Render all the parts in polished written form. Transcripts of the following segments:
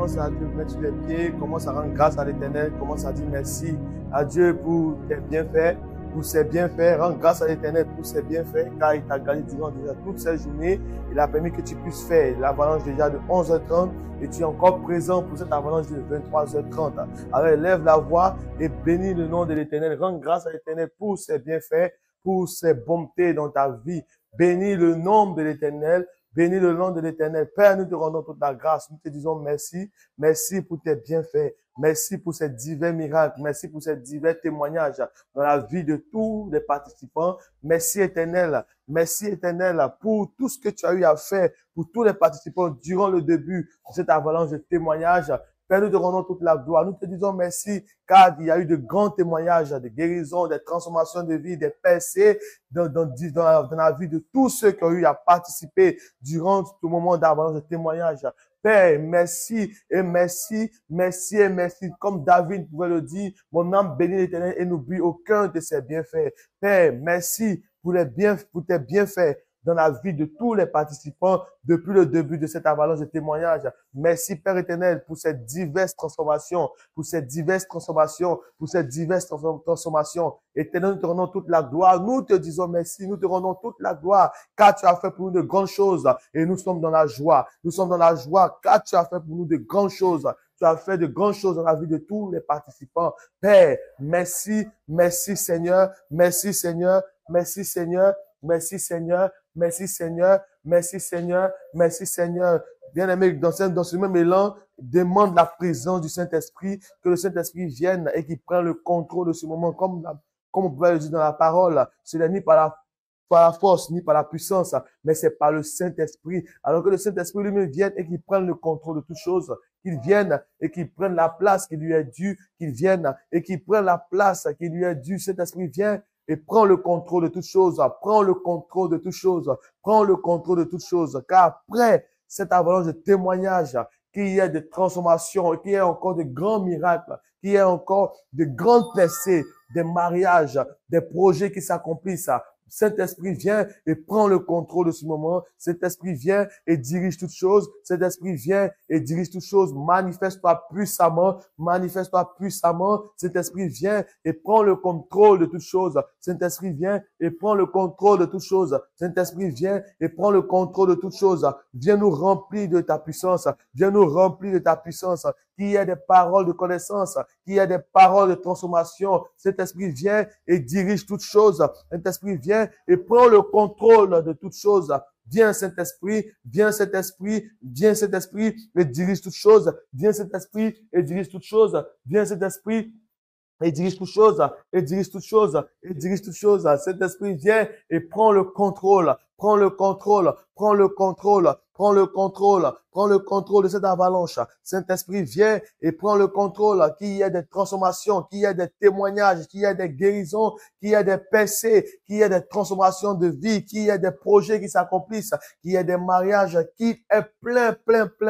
commence à te mettre sur les pieds, commence à rendre grâce à l'Éternel, commence à dire merci à Dieu pour tes bienfaits, pour ses bienfaits, rends grâce à l'Éternel pour ses bienfaits, car il t'a gardé durant déjà toute cette journée. Il a permis que tu puisses faire l'avalanche déjà de 11h30 et tu es encore présent pour cette avalanche de 23h30. Alors élève la voix et bénis le nom de l'Éternel, rends grâce à l'Éternel pour ses bienfaits, pour ses bontés dans ta vie. Bénis le nom de l'Éternel. Bénis le nom de l'Éternel. Père, nous te rendons toute la grâce. Nous te disons merci. Merci pour tes bienfaits. Merci pour ces divers miracles. Merci pour ces divers témoignages dans la vie de tous les participants. Merci Éternel. Merci Éternel pour tout ce que tu as eu à faire pour tous les participants durant le début de cette avalanche de témoignages. Père, nous te rendons toute la gloire. Nous te disons merci car il y a eu de grands témoignages, de guérisons, des transformations de vie, des percées dans la vie de tous ceux qui ont eu à participer durant ce moment d'avalanche de témoignages. Père, merci et merci, merci et merci. Comme David pouvait le dire, mon âme bénit l'Éternel et n'oublie aucun de ses bienfaits. Père, merci pour tes bienfaits dans la vie de tous les participants depuis le début de cette avalanche de témoignages. Merci Père éternel pour ces diverses transformations, pour ces diverses transformations, pour ces diverses transformations. Éternel, nous te rendons toute la gloire. Nous te disons merci, nous te rendons toute la gloire car tu as fait pour nous de grandes choses et nous sommes dans la joie. Nous sommes dans la joie car tu as fait pour nous de grandes choses. Tu as fait de grandes choses dans la vie de tous les participants. Père, merci, merci Seigneur, merci Seigneur, merci Seigneur, merci Seigneur, merci Seigneur, merci Seigneur, merci Seigneur. Bien-aimé, dans ce même élan, demande la présence du Saint-Esprit, que le Saint-Esprit vienne et qu'il prenne le contrôle de ce moment, comme on pouvait le dire dans la parole. Ce n'est ni par la force, ni par la puissance, mais c'est par le Saint-Esprit. Alors que le Saint-Esprit lui-même vienne et qu'il prenne le contrôle de toutes choses, qu'il vienne et qu'il prenne la place qui lui est due, qu'il vienne et qu'il prenne la place qui lui est due. Saint-Esprit vient et prends le contrôle de toutes choses, prends le contrôle de toutes choses, prends le contrôle de toutes choses, car après cette avalanche de témoignages, qu'il y ait de transformations, qu'il y ait encore de grands miracles, qu'il y ait encore de grandes percées, des mariages, des projets qui s'accomplissent. Saint-Esprit vient et prend le contrôle de ce moment. Saint-Esprit vient et dirige toutes choses. Saint-Esprit vient et dirige toutes choses. Manifeste-toi puissamment. Manifeste-toi puissamment. Saint-Esprit vient et prend le contrôle de toutes choses. Saint-Esprit vient et prend le contrôle de toutes choses. Saint-Esprit vient et prend le contrôle de toutes choses. Viens nous remplir de ta puissance. Viens nous remplir de ta puissance. Qu'il y ait des paroles de connaissance, qu'il y ait des paroles de transformation. Saint-Esprit vient et dirige toutes choses. Saint-Esprit vient et prend le contrôle de toutes choses. Viens Saint-Esprit, viens Saint-Esprit, viens Saint-Esprit et dirige toutes choses. Viens Saint-Esprit et dirige toutes choses. Viens Saint-Esprit et dirige toutes choses, et dirige toutes choses, et dirige toutes choses. Saint-Esprit vient et prend le contrôle, prend le contrôle, prend le contrôle, prend le contrôle, prend le contrôle de cette avalanche. Saint-Esprit vient et prend le contrôle, qu'il y ait des transformations, qu'il y ait des témoignages, qu'il y ait des guérisons, qu'il y ait des percées, qu'il y ait des transformations de vie, qu'il y ait des projets qui s'accomplissent, qu'il y ait des mariages, qu'il y ait plein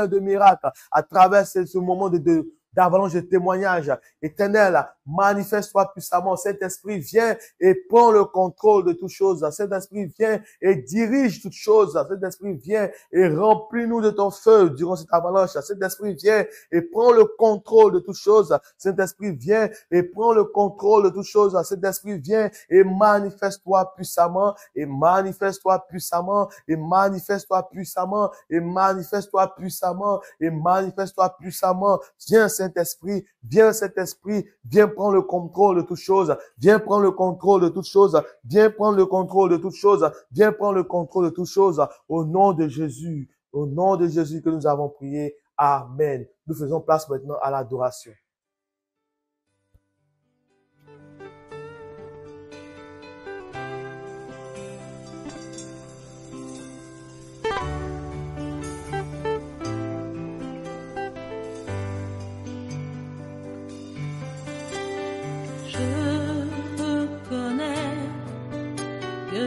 de miracles à travers ce moment d'avalanche de témoignages. Éternel, manifeste-toi puissamment. Saint-Esprit vient et prend le contrôle de toutes choses. Saint-Esprit vient et dirige toutes choses. Saint-Esprit vient et remplis-nous de ton feu durant cette avalanche. Saint-Esprit vient et prend le contrôle de toutes choses. Saint-Esprit vient et prend le contrôle de toutes choses. Saint-Esprit vient et manifeste-toi puissamment, et manifeste-toi puissamment, et manifeste-toi puissamment, et manifeste-toi puissamment, et manifeste-toi puissamment. Viens Saint-Esprit, viens Saint-Esprit, viens prendre le contrôle de toutes choses, viens prendre le contrôle de toutes choses, viens prendre le contrôle de toutes choses, viens prendre le contrôle de toutes choses, au nom de Jésus que nous avons prié. Amen. Nous faisons place maintenant à l'adoration.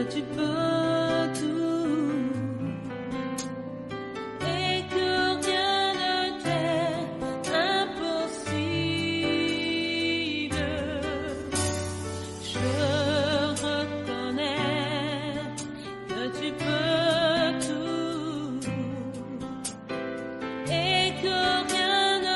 Tu peux tout et que rien ne t'est impossible. Je reconnais que tu peux tout et que rien ne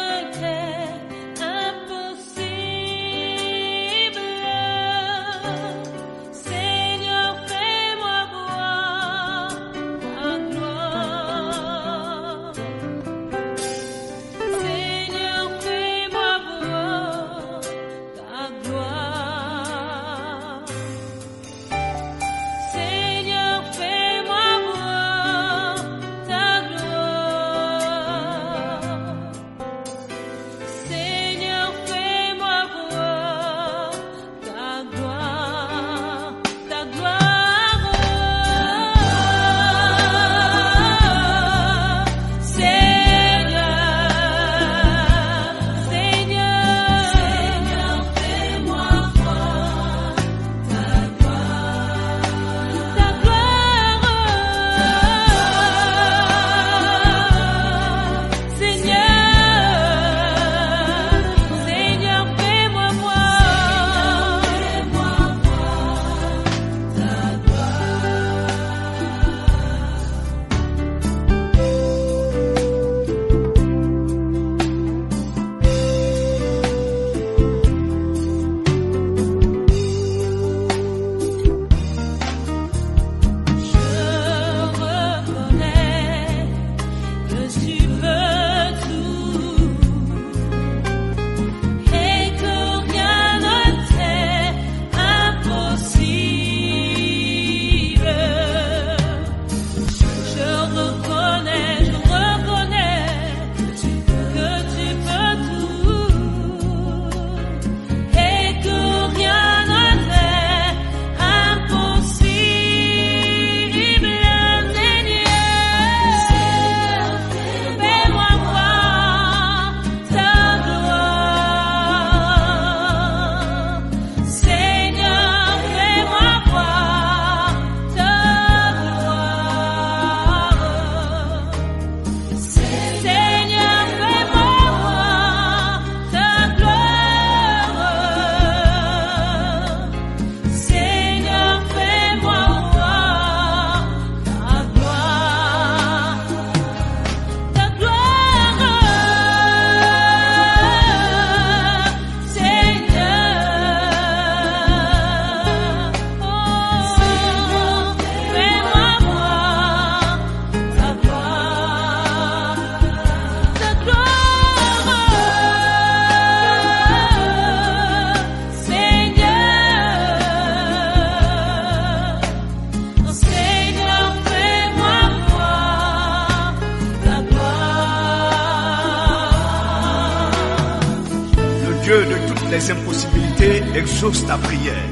les impossibilités exauce ta prière.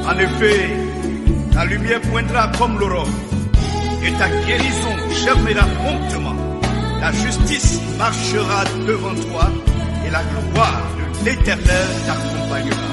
En effet, ta lumière poindra comme l'aurore et ta guérison germera promptement. La justice marchera devant toi et la gloire de l'Éternel t'accompagnera.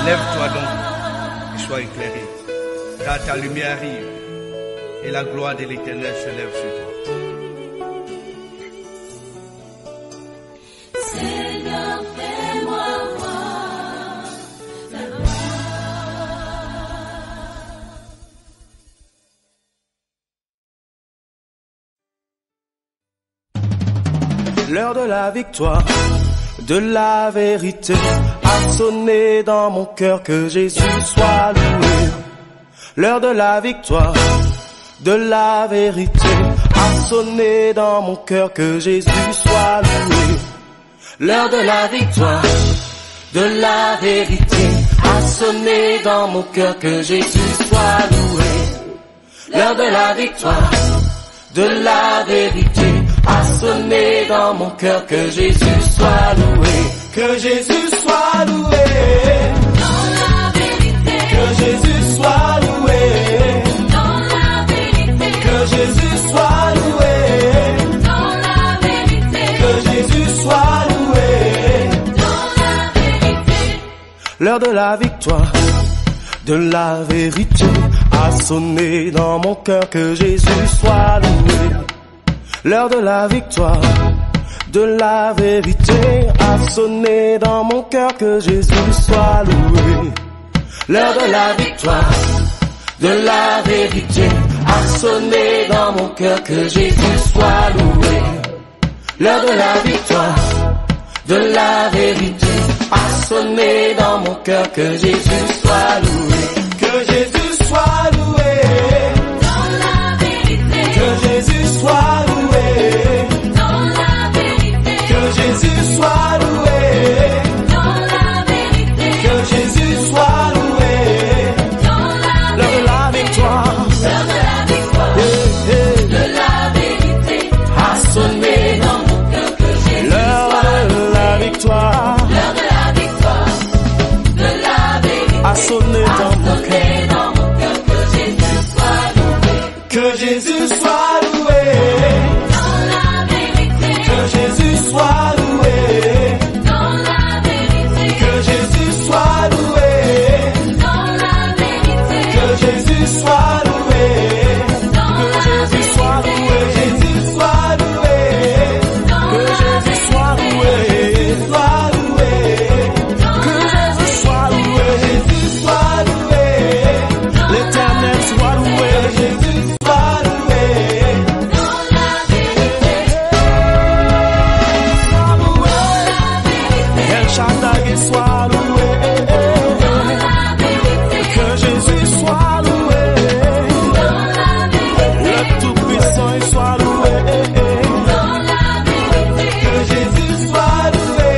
Lève-toi donc et sois éclairé, car ta lumière arrive et la gloire de l'Éternel se lève sur toi. Seigneur, fais-moi voir ta gloire. L'heure de la victoire, de la vérité a sonné dans mon cœur, que Jésus soit loué. L'heure de la victoire, de la vérité a sonné dans mon cœur, que Jésus soit loué. L'heure de la victoire, de la vérité a sonné dans mon cœur, que Jésus soit loué. L'heure de la victoire, de la vérité a sonné dans mon cœur, que Jésus soit loué. Que Jésus soit loué. Dans la vérité. Que Jésus soit loué. Dans la vérité. Que Jésus soit loué. Dans la vérité. Que Jésus soit loué. Dans la vérité. L'heure de la victoire, de la vérité a sonné dans mon cœur, que Jésus soit loué. L'heure de la victoire, de la vérité a sonné dans mon cœur, que Jésus soit loué. L'heure de la victoire, de la vérité a sonné dans mon cœur, que Jésus soit loué. L'heure de la victoire, de la vérité a sonné dans mon cœur, que Jésus soit loué. Que Jésus soit loué. Dans la vérité. Que Jésus soit loué. Dans la vérité. Que Jésus soit loué. Dans la vérité. Que Jésus soit loué. Dans la vérité. L'heure de la victoire. L'heure de la victoire. De la vérité a sonné dans mon cœur, que Jésus soit loué. L'heure de la victoire. L'heure de la victoire. De la vérité a sonné dans mon cœur, que Jésus soit loué. Que Jésus soit loué. Dans la vérité. Que Jésus soit loué. Dans la vérité. Que Jésus soit loué. Dans la vérité. Que Jésus soit loué. Que Jésus soit loué. Jésus soit loué. Que Jésus soit loué. Soit loué. Que Jésus soit loué. Jésus soit loué. L'Éternel soit loué. Jésus soit loué. Dans la vérité. Soit loué. El Shaddai soit loué. Dans la vérité. Que Jésus soit loué. Dans la vérité. Le Tout-Puissant soit loué. Dans la vérité. Que Jésus soit loué.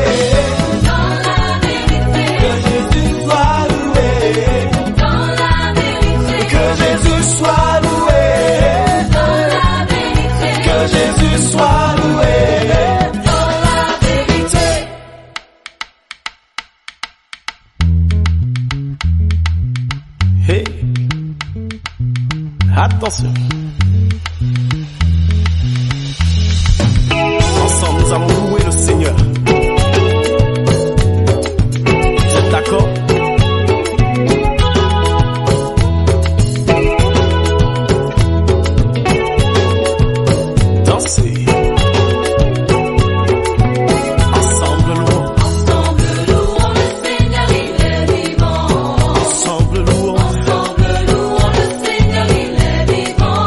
Dans la vérité. Que Jésus soit loué. Dans la vérité. Que Jésus soit loué. Dans la vérité. Que Jésus soit loué. Dans la vérité. Hey, attention. Ensemble, nous allons louer le Seigneur. Vous êtes d'accord? Dansez. Ensemble, louons. Ensemble louons le Seigneur, il est vivant. Ensemble, louons. Ensemble louons le Seigneur, il est vivant.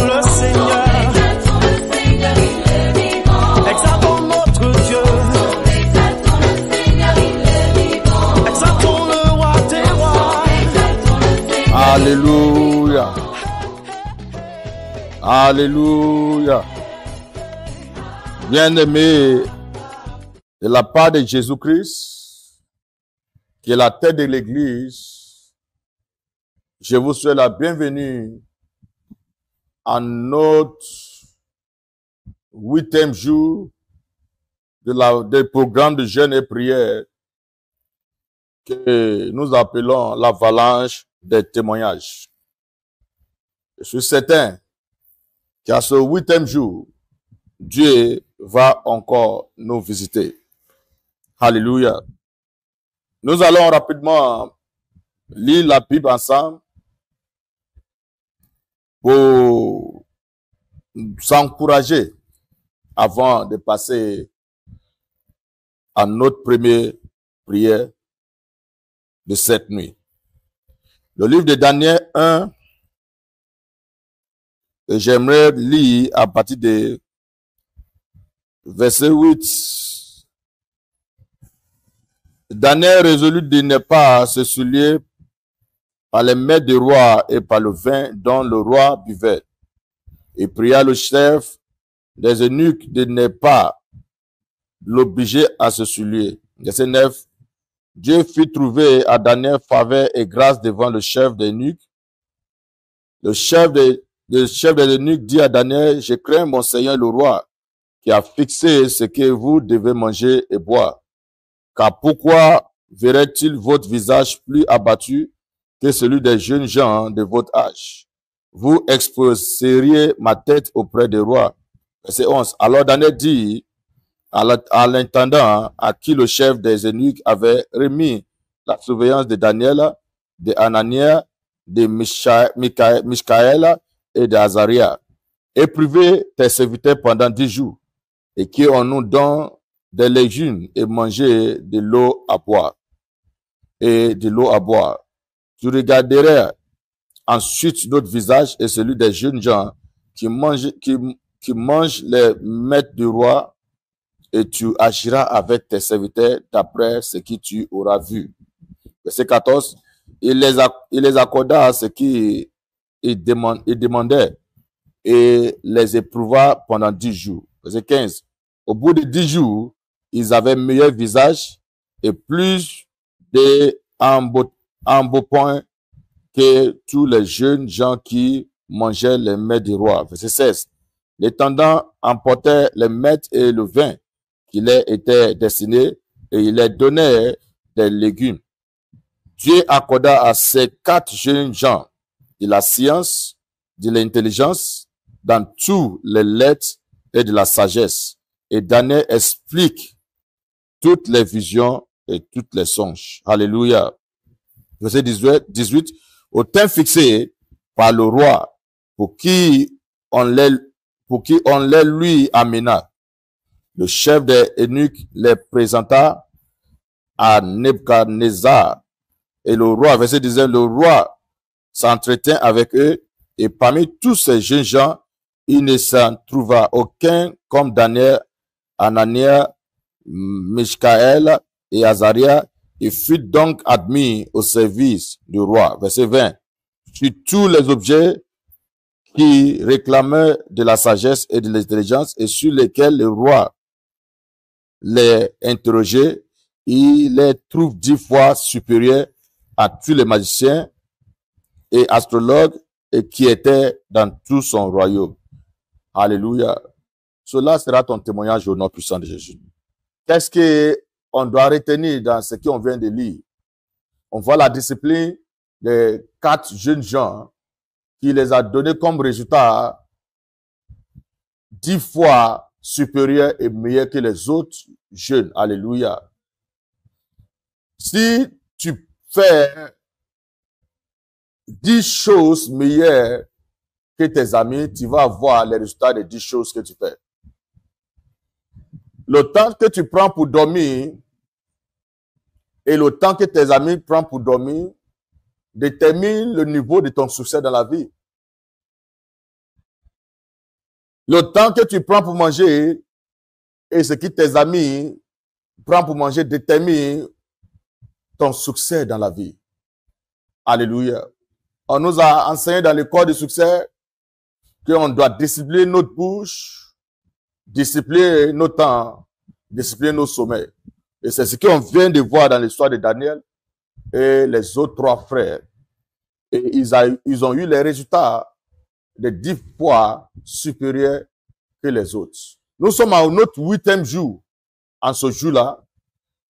le Seigneur. Exaltons le Seigneur, il est vivant. Exaltons notre Dieu. Exaltons le Seigneur, il est vivant. Exaltons le roi des rois. Exaltons le Seigneur. Alléluia. Alléluia. Bien-aimés, de la part de Jésus-Christ, qui est la tête de l'Église, je vous souhaite la bienvenue à notre 8e jour des programmes de jeûne et prière que nous appelons l'avalanche des témoignages. Je suis certain qu'à ce 8e jour, Dieu va encore nous visiter. Alléluia. Nous allons rapidement lire la Bible ensemble pour s'encourager avant de passer à notre première prière de cette nuit. Le livre de Daniel 1, et j'aimerais lire à partir de verset 8. Daniel résolut de ne pas se souiller par les mets du roi et par le vin dont le roi buvait. Il pria le chef des eunuques de ne pas l'obliger à se souiller. Verset 9. Dieu fit trouver à Daniel faveur et grâce devant le chef des eunuques. Le chef des eunuques dit à Daniel, je crains mon Seigneur le roi, qui a fixé ce que vous devez manger et boire. Car pourquoi verrait-il votre visage plus abattu que celui des jeunes gens de votre âge? Vous exposeriez ma tête auprès du roi. Verset 11. Alors Daniel dit à l'intendant à qui le chef des eunuques avait remis la surveillance de Daniel, de Anania, de Michaël et d'Azaria. Éprouvez tes serviteurs pendant 10 jours et qui on nous donne des légumes et manger de l'eau à boire. Tu regarderas ensuite notre visage et celui des jeunes gens qui mangent les maîtres du roi, et tu agiras avec tes serviteurs d'après ce que tu auras vu. Verset 14. Il les accorda ce qu'ils demandaient et les éprouva pendant 10 jours. Verset 15. Au bout de 10 jours, ils avaient meilleur visage et plus d'embonpoint que tous les jeunes gens qui mangeaient les mets du roi. Verset 16. L'intendant emportait les maîtres et le vin qui leur était destiné et il leur donnait des légumes. Dieu accorda à ces 4 jeunes gens de la science, de l'intelligence, dans tous les lettres et de la sagesse. Et Daniel explique toutes les visions et toutes les songes. Alléluia. Verset 18. Au temps fixé par le roi, pour qui on les lui amena, le chef des eunuques les présenta à Nebuchadnezzar. Et le roi, verset 19, le roi s'entretint avec eux, et parmi tous ces jeunes gens, il ne s'en trouva aucun comme Daniel, Anania, Michaël et Azaria. Il fut donc admis au service du roi. Verset 20. Sur tous les objets qui réclamaient de la sagesse et de l'intelligence et sur lesquels le roi les interrogeait, il les trouve 10 fois supérieurs à tous les magiciens et astrologues et qui étaient dans tout son royaume. Alléluia. Cela sera ton témoignage au nom puissant de Jésus. Qu'est-ce qu'on doit retenir dans ce qu'on vient de lire? On voit la discipline des 4 jeunes gens qui les a donné comme résultat 10 fois supérieur et meilleur que les autres jeunes. Alléluia. Si tu fais 10 choses meilleures que tes amis, tu vas avoir les résultats des 10 choses que tu fais. Le temps que tu prends pour dormir et le temps que tes amis prennent pour dormir détermine le niveau de ton succès dans la vie. Le temps que tu prends pour manger et ce que tes amis prennent pour manger détermine ton succès dans la vie. Alléluia. On nous a enseigné dans l'école du succès qu'on doit discipliner notre bouche, discipliner nos temps, discipliner nos sommeils. Et c'est ce qu'on vient de voir dans l'histoire de Daniel et les autres 3 frères. Et ils ont eu les résultats de 10 fois supérieurs que les autres. Nous sommes à notre 8e jour. En ce jour-là,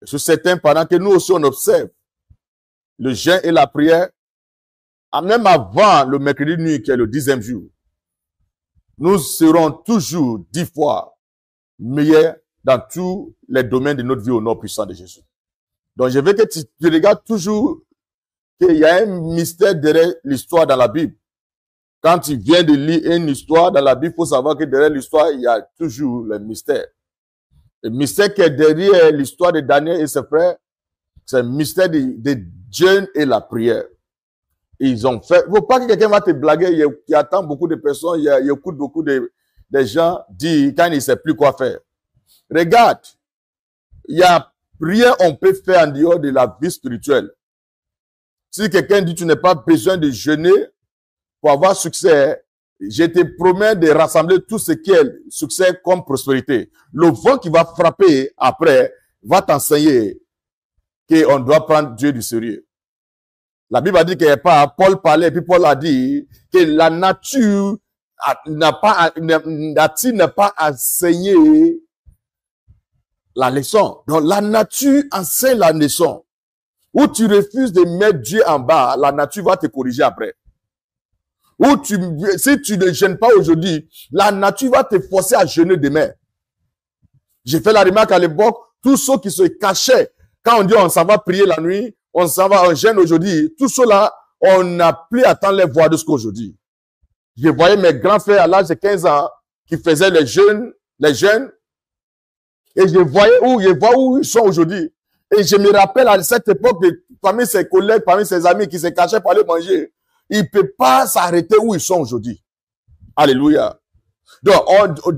sur certains, pendant que nous aussi on observe le jeûne et la prière, même avant le mercredi nuit qui est le 10e jour, nous serons toujours 10 fois meilleurs dans tous les domaines de notre vie au nom puissant de Jésus. Donc je veux que tu regardes toujours qu'il y a un mystère derrière l'histoire dans la Bible. Quand tu viens de lire une histoire dans la Bible, il faut savoir que derrière l'histoire, il y a toujours le mystère. Le mystère qui est derrière l'histoire de Daniel et ses frères, c'est le mystère de jeûne et la prière. Ils ont fait, il ne faut pas que quelqu'un va te blaguer, il attend beaucoup de personnes, il écoute beaucoup de gens dire quand ils ne savent plus quoi faire. Regarde, il n'y a rien on peut faire en dehors de la vie spirituelle. Si quelqu'un dit tu n'as pas besoin de jeûner pour avoir succès, je te promets de rassembler tout ce qui est succès comme prospérité. Le vent qui va frapper après va t'enseigner qu'on doit prendre Dieu du sérieux. La Bible a dit que Paul parlait, et puis Paul a dit que la nature n'a pas enseigné la leçon. Donc la nature enseigne la leçon. Où tu refuses de mettre Dieu en bas, la nature va te corriger après. Si tu ne jeûnes pas aujourd'hui, la nature va te forcer à jeûner demain. J'ai fait la remarque à l'époque, tous ceux qui se cachaient, quand on dit on s'en va prier la nuit, on s'en va, on jeûne aujourd'hui, tous ceux-là, on n'a plus à attendre les voix de ce qu'aujourd'hui. Je voyais mes grands frères à l'âge de 15 ans qui faisaient les jeûnes, et je voyais où ils sont aujourd'hui. Et je me rappelle à cette époque, parmi ses collègues, parmi ses amis qui se cachaient pour aller manger, ils ne peuvent pas s'arrêter où ils sont aujourd'hui. Alléluia. Donc,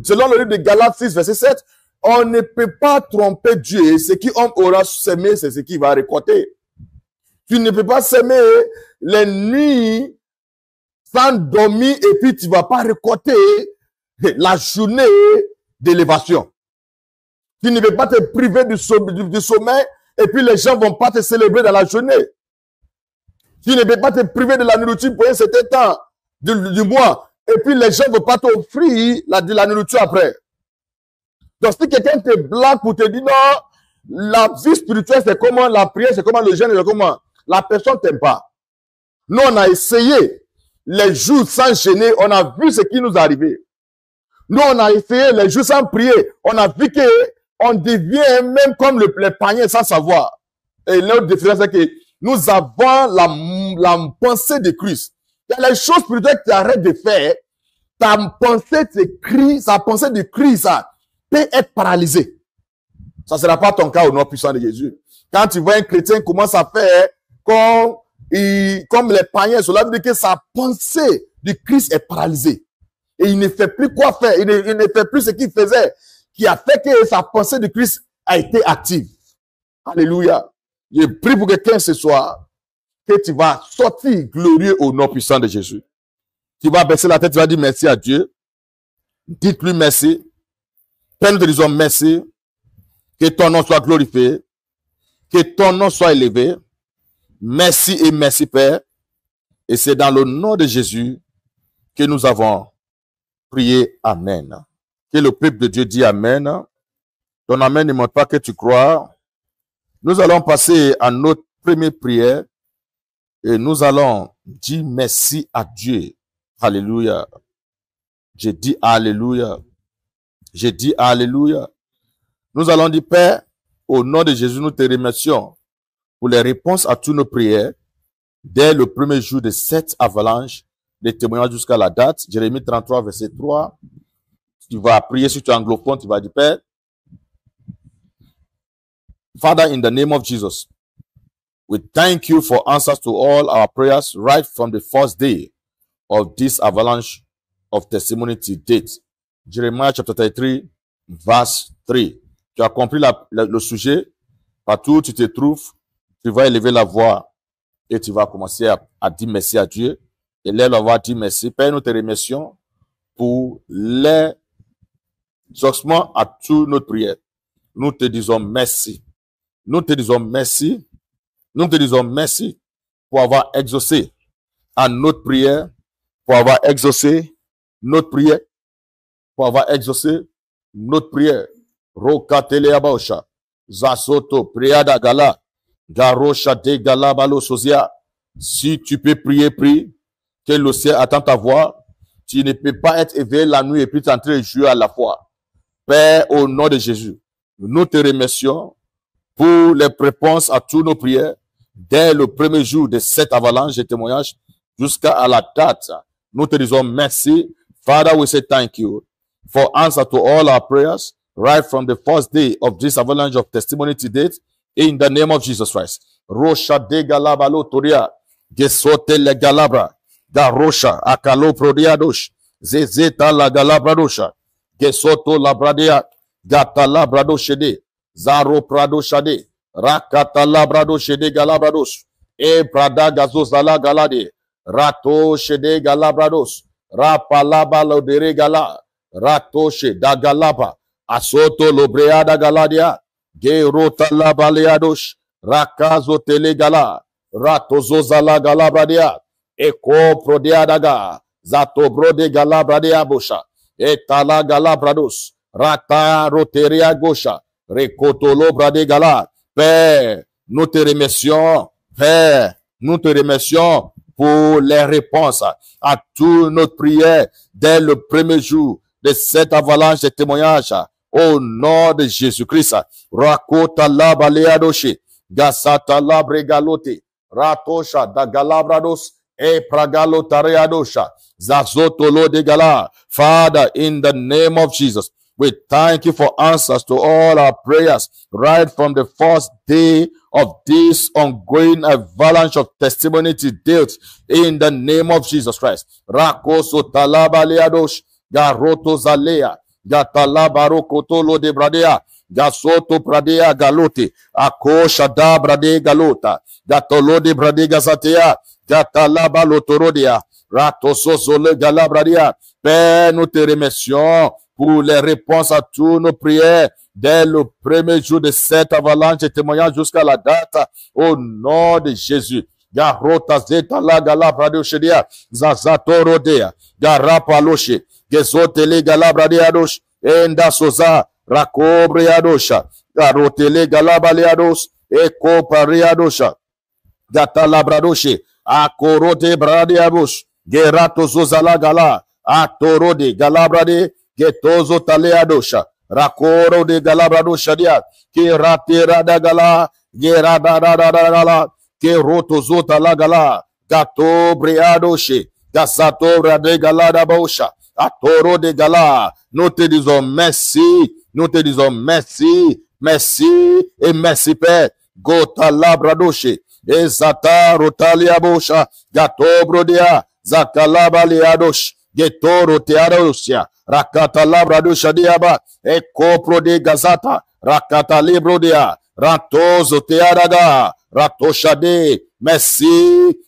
selon le livre de Galates 6, verset 7, on ne peut pas tromper Dieu. Ce qui homme aura semé, c'est ce qu'il va récolter. Tu ne peux pas semer les nuits sans dormir et puis tu ne vas pas récolter la journée d'élévation. Tu ne peux pas te priver du sommeil et puis les gens ne vont pas te célébrer dans la journée. Tu ne peux pas te priver de la nourriture pour un certain temps du mois. Et puis les gens ne vont pas t'offrir de la nourriture après. Donc si quelqu'un te blague pour te dire non, la vie spirituelle c'est comment, la prière c'est comment, le jeûne c'est comment, la personne ne t'aime pas. Nous on a essayé les jours sans jeûner, on a vu ce qui nous est arrivé. Nous on a essayé les jours sans prier, on a vu que on devient même comme les paniers sans savoir. Et l'autre différence c'est que nous avons la pensée de Christ. Il y a les choses spirituelles que tu arrêtes de faire. Ta pensée de Christ, sa pensée de Christ, ça peut être paralysée. Ça ne sera pas ton cas au nom puissant de Jésus. Quand tu vois un chrétien commence à faire comme les païens, cela veut dire que sa pensée du Christ est paralysée. Et il ne fait plus quoi faire. Il ne fait plus ce qu'il faisait, qui a fait que sa pensée de Christ a été active. Alléluia. Je prie pour quelqu'un ce soir que tu vas sortir glorieux au nom puissant de Jésus. Tu vas baisser la tête, tu vas dire merci à Dieu. Dites-lui merci. Père, nous te disons merci. Que ton nom soit glorifié. Que ton nom soit élevé. Merci et merci Père. Et c'est dans le nom de Jésus que nous avons prié. Amen. Que le peuple de Dieu dit Amen. Ton Amen ne montre pas que tu crois. Nous allons passer à notre première prière et nous allons dire merci à Dieu. Alléluia. Je dis Alléluia. Je dis Alléluia. Nous allons dire Père, au nom de Jésus, nous te remercions pour les réponses à toutes nos prières dès le premier jour de cette avalanche de témoignages jusqu'à la date. Jérémie 33, verset 3. Tu vas prier, si tu es anglophone, tu vas dire Père, Father, in the name of Jesus, we thank you for answers to all our prayers right from the first day of this avalanche of testimony to date. Jeremiah chapter 33, verse 3. Tu as compris le sujet. Partout où tu te trouves, tu vas élever la voix et tu vas commencer à dire merci à Dieu. Et là, on va dire merci. Père, nous te remercions pour les exaucements à toutes nos prières. Nous te disons merci. Nous te disons merci. Nous te disons merci pour avoir exaucé à notre prière, pour avoir exaucé notre prière, pour avoir exaucé notre prière. Rokatele abaosha, zasoto, priada gala, garosha de gala balo sosia. Si tu peux prier, prie, que le ciel attend ta voix. Tu ne peux pas être éveillé la nuit et puis t'entrer et jouer à la fois. Père, au nom de Jésus, nous te remercions pour les réponses à toutes nos prières dès le premier jour de cette avalanche de témoignages jusqu'à la date. Nous te disons merci. Father, we say thank you for answer to all our prayers right from the first day of this avalanche of testimony to date in the name of Jesus Christ. Rosha de galabalo toria, gesote le galabra, garosha, akalo prodiadosh, zezeta la galabradosha, gesoto la bradia, gata la bradoshede, zaro pradoshade, rakata la bradoshede galabrados, e prada gazozala galade, rato shede galabrados, rapalaba lodere gala, ratoshe da galaba, asoto lobreada galadia, gerota la baleadosh, rakazo telegala, ratozozala galabradia, eko prodeadaga, zatobro de galabradia bosha, etala galabrados, rata roteria gosha, rekotolo brade gala. Père, nous te remercions, Père, nous te remercions pour les réponses à toutes nos prières dès le premier jour de cette avalanche de témoignages. Au nom de Jésus-Christ, Rakota la baleadoshi, Gasata la bregalote, Ratosha da galabrados, e pragalotareadosha, Zazotolo de gala. Father, in the name of Jesus, we thank you for answers to all our prayers right from the first day of this ongoing avalanche of testimony to date in the name of Jesus Christ. Rakoso talabaleadosh, Garoto zalea, Gatalabaro kotolo de bradea, Gasoto pradea galote, Akosha da brade galota, Gatolo de brade gazatea, Gatalaba lotorodia, Ratososo le galabradia. Père, nous te remercions pour les réponses à toutes nos prières dès le premier jour de cette avalanche de témoignages jusqu'à la date, au nom de Jésus. Garota zeta la galabradio shedia, Zazato rodea, Garapaloche, Gesotele galabradiados, Enda soza, Racobriadosha, Garotele galabaleados, Eko pariadosha, Gatalabradoshe, Akorote bradiabos, Gerato zozala gala, Atorode galabrade, Getozo taleadosha, Rakoro de galabradosha dia, Kiratera da gala, Gerada da gala, Keroto zota la gala, Gato breadoshe, Gasato brade gala da bosha, Atoro de gala. Nous te disons merci, nous te disons merci, merci et merci Père. Gota labradoshe, Ezata rotalia bosha, Gato brodea, Zakalaba leadosh, Getoro teadosia, Rakata labradosha diaba, Eko prode gazata, Rakata librodea, Ratozo teadaga, Ratoshade. Merci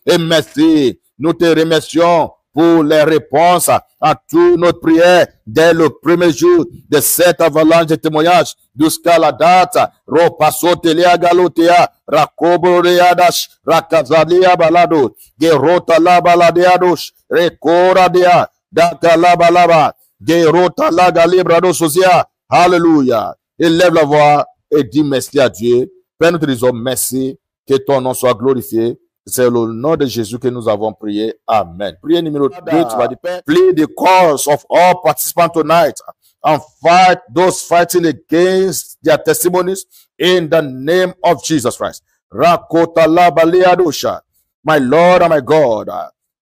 et merci. Nous te remercions pour les réponses à toutes nos prières dès le premier jour de cette avalanche de témoignages jusqu'à la date. Ropaso telea galotea, Rakoboreadash, Rakazalia balado, Gerota la baladeadosh, Rekoradea, Dakala balaba, Gerota la galibrado sosia. Alléluia. Élève la voix et dis merci à Dieu. Père, nous te disons merci, que ton nom soit glorifié. C'est le nom de Jésus que nous avons prié. Amen. Prière numéro 2, tu vas dire, plead the cause of all participants tonight and fight those fighting against their testimonies in the name of Jesus Christ. Rakota la baleadosha. My Lord and my God,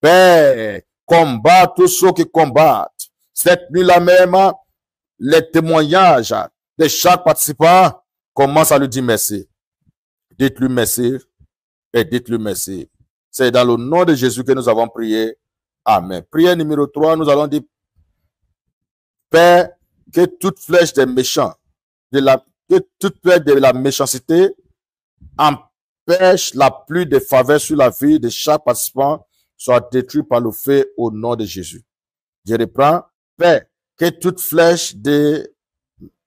Père, combat tous ceux qui combattent. Cette nuit-là même, les témoignages de chaque participant commencent à lui dire merci. Dites-lui merci. Et dites-lui merci. C'est dans le nom de Jésus que nous avons prié. Amen. Prière numéro 3, nous allons dire, Père, que toute flèche des méchants, que toute flèche de la méchanceté empêche la pluie de faveur sur la vie de chaque participant soit détruite par le feu au nom de Jésus. Je reprends. Père, que toute flèche de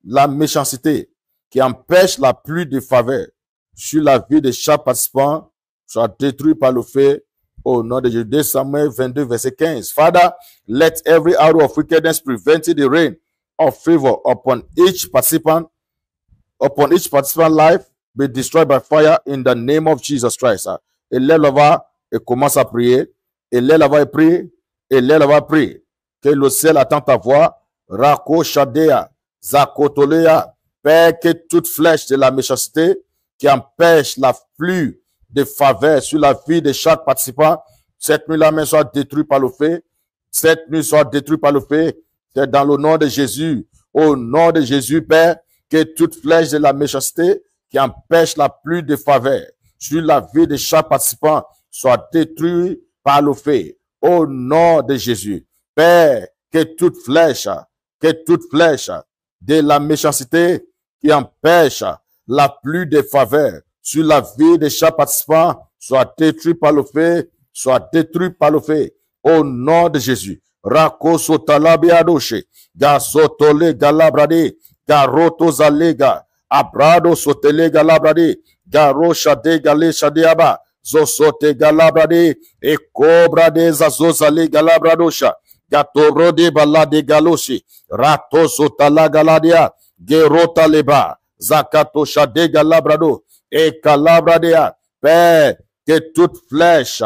la méchanceté qui empêche la pluie de faveur sur la vie de chaque participant soit détruite par le feu au nom de Jésus. 2 Samuel 22, verset 15. Father, let every arrow of wickedness preventing the rain of favor upon each participant life be destroyed by fire in the name of Jesus Christ. Et lève la voix et commence à prier. Et lève la voix et prie. Et lève la voix et prie. Que le ciel attend ta voix. Rako Shadea, Zakotolea. Père, que toute flèche de la méchanceté qui empêche la pluie de faveur sur la vie de chaque participant, cette nuit-là même soit détruite par le feu. Cette nuit soit détruite par le feu. C'est dans le nom de Jésus. Au nom de Jésus, Père, que toute flèche de la méchanceté qui empêche la pluie de faveur sur la vie de chaque participant soit détruite par le feu. Au nom de Jésus. Père, que toute flèche de la méchanceté qui empêche la pluie de faveur sur la vie de chaque participant soit détruite par le feu, soit détruite par le feu. Au nom de Jésus. Rako sotalabiadoshe, gasotole galabrade, garoto zalega, abrado sotele galabrade, garo shade gale shadeaba, zosote galabrade, e cobra de zazozale galabradosha, gatoro de balade galoshi, rato sotala galadia, gerota leba, zakato shade galabrado, e calabradea. Père, que toute flèche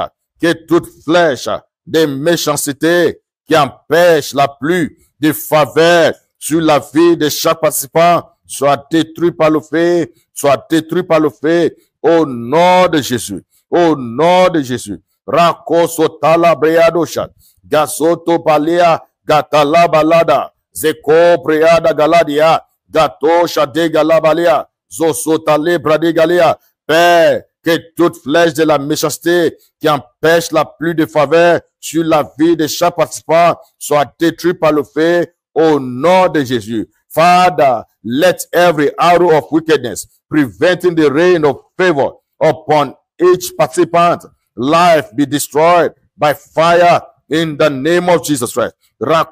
de méchanceté qui empêche la pluie de faveur sur la vie de chaque participant soit détruite par le feu, soit détruite par le feu, au nom de Jésus, au nom de Jésus. Rakoso talabreadosha, gasoto balea, gatala balada, zeko breada galadia, gato shade galabalea, zosotale brade galea. Père, que toute flèche de la méchanceté qui empêche la pluie de faveur sur la vie de chaque participant soit détruite par le feu au nom de Jésus. Father, let every arrow of wickedness preventing the rain of favor upon each participant life be destroyed by fire in the name of Jesus Christ. My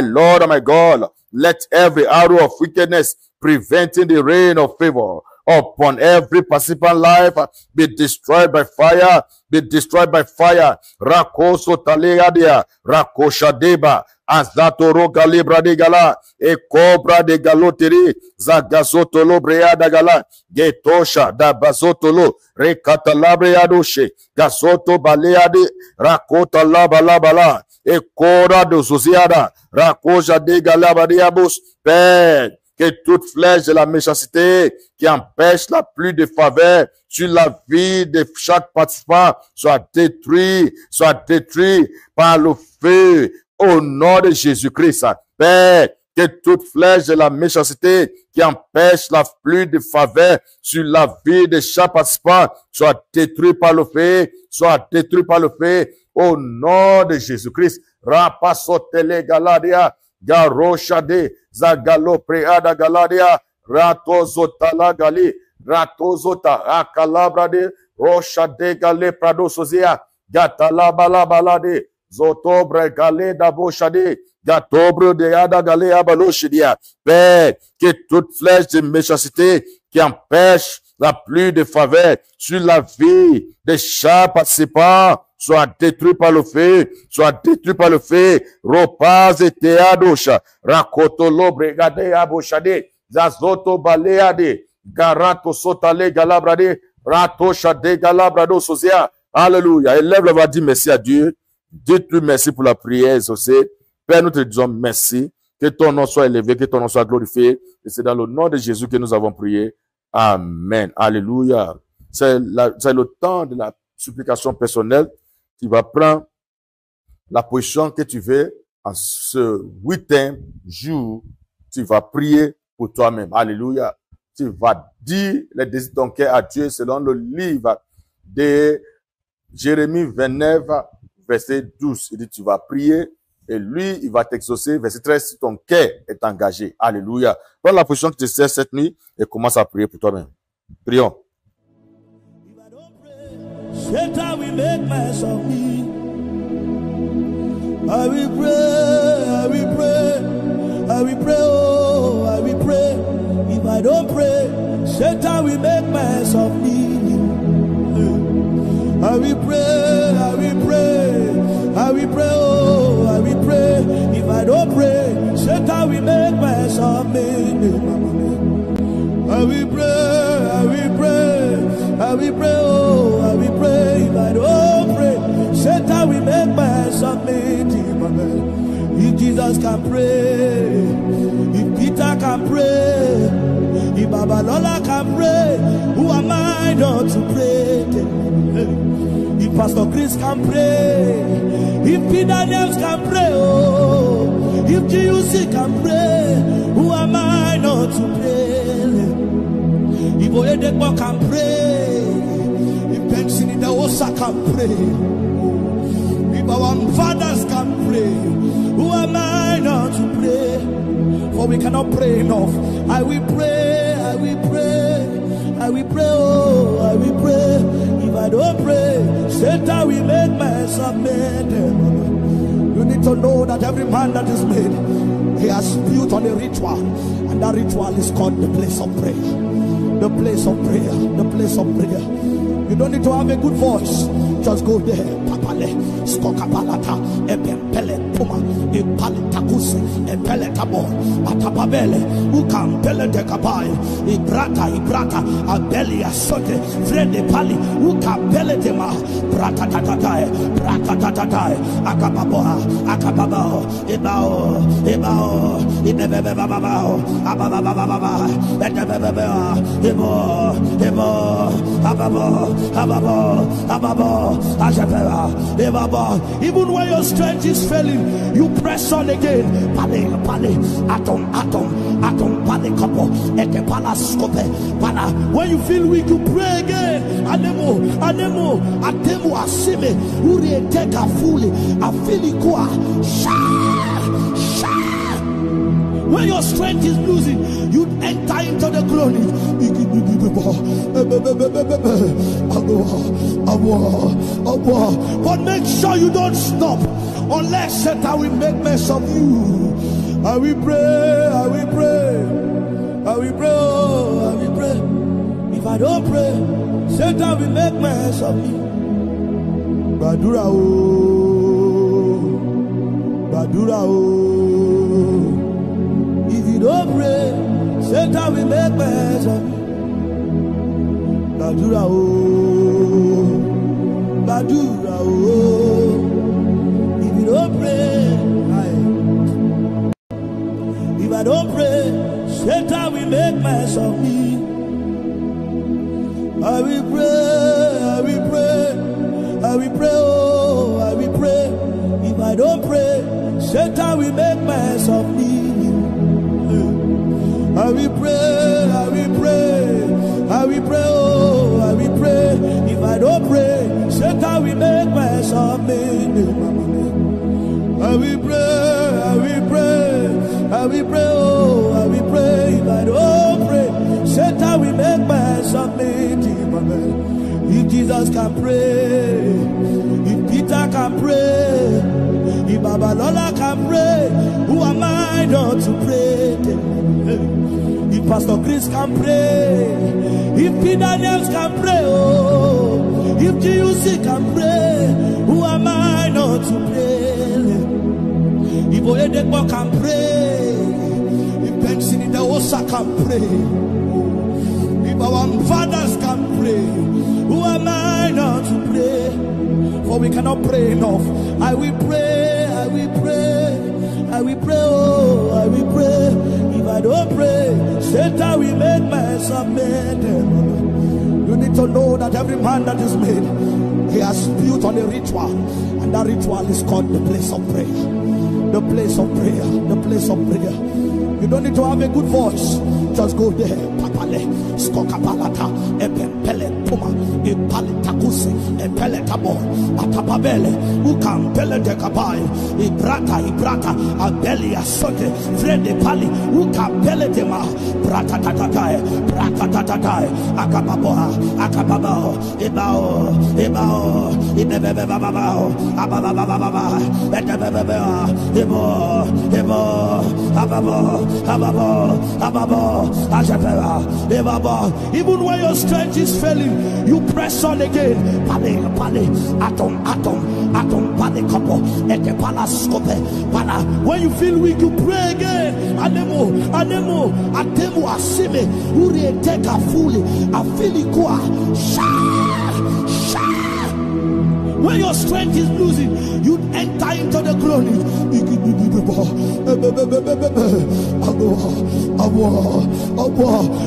Lord and my God, let every arrow of wickedness preventing the rain of favor upon every participant life be destroyed by fire, be destroyed by fire. Rakoso taleadia, rakoshadeba, azatoro galibra de gala, e cobra de galoteri, zagazotolo breada gala, getosha da bazotolo, recatalabreadoshe, gasoto baleade, rakota labalabala, e cora de zoziada, rakoja de galabadiabus, Père, que toute flèche de la méchanceté qui empêche la pluie de faveur sur la vie de chaque participant soit détruite par le feu au nom de Jésus-Christ. Père, que toute flèche de la méchanceté qui empêche la pluie de faveur sur la vie de chaque participant soit détruite par le feu, soit détruite par le feu au nom de Jésus-Christ. Rapasotele galadia, garoshade, zagalo preada galadia, ratozota la gali, ratozota akalabrade, roshade gale prado sozia, gatalabala balade, zotobre gale daboshade, gatobre de ada gale abaloshidia. Père, que toute flèche de méchanceté qui empêche la pluie de faveur sur la vie de chaque participant soit détruit par le feu, soit détruit par le feu. Ropaz et teadosha, rakotolo bregade aboshade, zazoto baleade, garato sotale galabrade, rato shade galabrado sozia. Alléluia. Élève la voix, dit merci à Dieu. Dites-lui merci pour la prière exaucée. Père, nous te disons merci. Que ton nom soit élevé, que ton nom soit glorifié. Et c'est dans le nom de Jésus que nous avons prié. Amen. Alléluia. C'est le temps de la supplication personnelle. Tu vas prendre la position que tu veux en ce 8e jour. Tu vas prier pour toi-même. Alléluia. Tu vas dire les désirs de ton cœur à Dieu selon le livre de Jérémie 29, verset 12. Il dit, tu vas prier Et lui, il va t'exaucer. Verset 13, si ton cœur est engagé. Alléluia. Prends la position qui te sert cette nuit et commence à prier pour toi-même. Prions. Satan will make mess of me. I will pray, I will pray, I will pray, oh, I will pray. If I don't pray, Satan will make mess of me. I will pray, I will pray, I will pray, oh, I will pray. If I don't pray, Satan will make mess of me. I will pray, I will pray, I will pray, oh, I will pray. If I don't pray, Satan will make mess of me. If Jesus can pray, if Peter can pray, if Babalola can pray, who am I not to pray? If Pastor Chris can pray, if Peter James can pray, oh, if GUC can pray, who am I not to pray? If Oyedekbo can pray, if Benson Osa can pray, if our fathers can pray, who am I not to pray? For we cannot pray enough. I will pray, I will pray, I will pray, oh, I will pray. If I don't pray, Satan will make mess of me. You need to know that every man that is made, he has built on a ritual, and that ritual is called the place of prayer. The place of prayer, the place of prayer. You don't need to have a good voice. Just go there. Papale, skokapalata, epempele puma, epalitakusi, epeletabo, atapabele, ukampele de kapai, ibrata, abelia sote, frede pali, ukampele de ma, brata tatatae, akababoa, ebao, ibebebebabao, abababababa, ababo, even when your strength is failing, you press on again. Atom, pale couple, when you feel weak, you pray again. Ademo, asime, uri teka fully, afilikwa, when your strength is losing, you enter into the glory. But make sure you don't stop unless Satan will make mess of you. I will pray, I will pray, I will pray, oh, I will pray. If I don't pray, Satan will make mess of me. Badura oh. If you don't pray, Satan will make mess of you. Badura oh. If you don't pray, if I don't pray, Satan will make mess of me. I will pray, I will pray, I will pray, oh, I will pray. If I don't pray, Satan will make mess of me. I will pray, I will pray, I will pray, oh, I will pray. If I don't pray, Satan will make mess of me. I will pray, I will pray, I will pray, oh, I will pray. If I don't pray, Satan will make mess of me. If Jesus can pray, if Peter can pray, if Babalola can pray, who am I not to pray? If Pastor Chris can pray, if Peter James can pray, oh, if GUC can pray, who am I not to pray? If Oyedekbo can pray, if Benson Osa can pray, if our fathers can pray, who am I not to pray? For we cannot pray enough. I will pray, I will pray, I will pray, oh, I will pray. If I don't pray, Satan will make mess of me. You need to know that every man that is made, he has built on a ritual, and that ritual is called the place of prayer. The place of prayer, the place of prayer. You don't need to have a good voice. Just go there. pale skokapalata epempele puma ipalitakuse epele tabo atapabele ukampele dekabai ibrata abeli asote frede pali ukampele dema brata tatatae akababo ibao ibebebebabao abababababa even when your strength is failing, you press on again. Atom, when you feel weak, you pray again. Anemo, atemu asime, uri eteka fully, afili kwa, when your strength is losing, you enter into the groaning.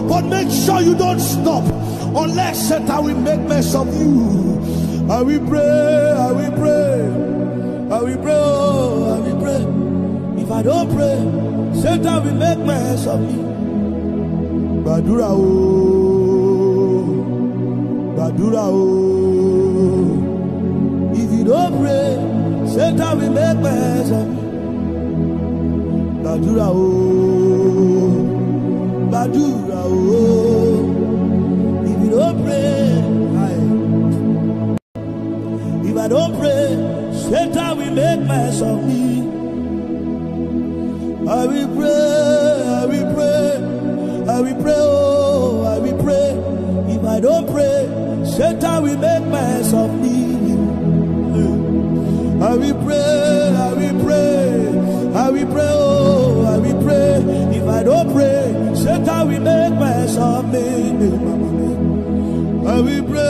But make sure you don't stop unless Satan will make mess of you. I will pray. If I don't pray, Satan will make mess of me. Badura o. If you don't pray, Satan will make mess of me. Badura o. If you don't pray, if I don't pray, Satan will make mess of me. I will pray. If I don't pray, Satan will make mess of me. I will pray. If I don't pray, Satan will make mess of me. I will pray.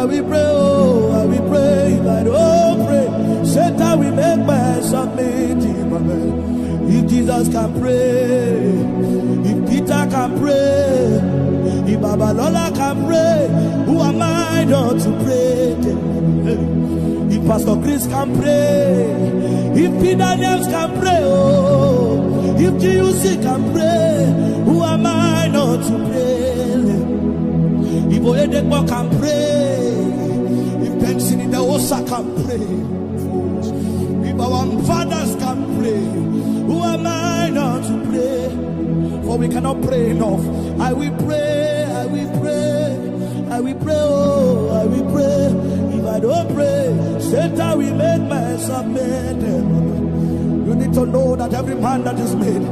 If I don't pray, Satan will make mess of me. If Jesus can pray, if Peter can pray, if Babalola can pray, who am I not to pray? If Pastor Chris can pray, if P. Daniels can pray, if GUC can pray, who am I not to pray? If Oyedekbo can pray, if Benson in the Osa can pray, if our fathers can pray, who am I not to pray? For we cannot pray enough. I will pray. If I don't pray, Satan will make mess of me. You need to know that every man that is made,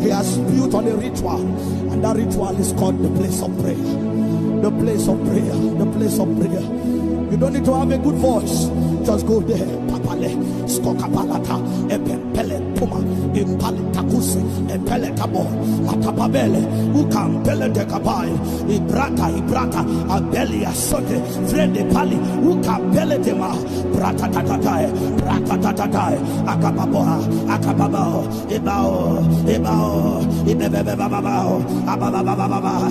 he has built on a ritual, and that ritual is called the place of prayer. The place of prayer. You don't need to have a good voice. Just go there. Papale, skokapalata, epempele puma, impalitakuse, epele tabo, atapabele, ukampele dekabai, ibrata, abeli asote, frede pali, ukampele dema, brata tatatai, akababo, ibao, ibebebebabao, abababababa,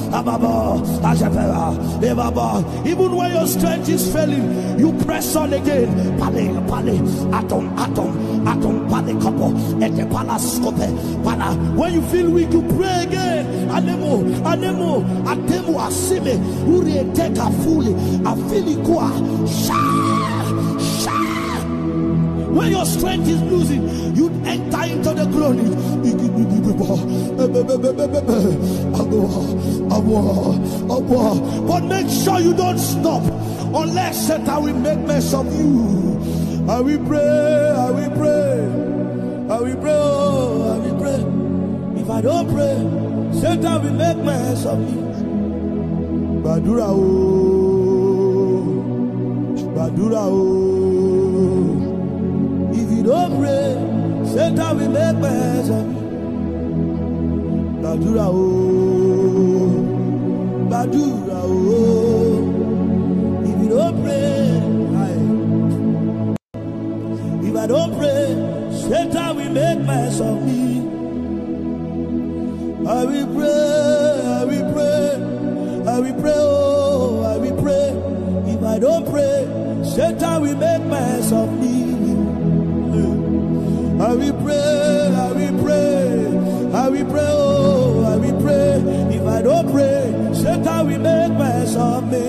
ababo, even when your strength is failing, you press on again. Atom, when you feel weak, you pray again. Anemo, atemu asime, uri eteka fully, afili kwa, when your strength is losing, you enter into the groaning. But make sure you don't stop unless Satan will make mess of you. I will pray. If I don't pray, Satan will make mess of me. Badura o. If you don't pray, Satan will make mess of me. Badura o. If you don't pray, if I don't pray, Satan will make mess of me. I will pray. If I don't pray, Satan will make mess of me. I will pray, I will pray, I will pray, oh, I will pray. If I don't pray, Satan will make mess of me.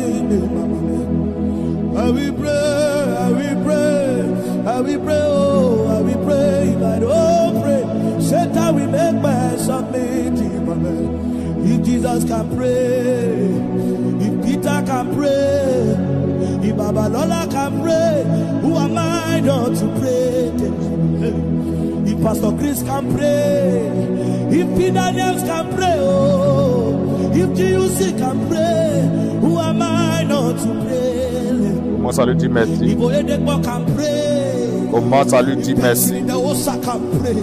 I will pray, I will pray, I will pray, oh, I will pray. If I don't pray, Satan will make mess of me. If Jesus can pray, if Peter can pray, if Babalola can pray, who am I not to pray? If Pastor Chris can pray, if P. Daniels can pray, oh, if GUC can pray, who am I not to pray? Comment ça lui dit merci? If Oyedepo can pray, Comment ça lui dit merci? the Osa can pray,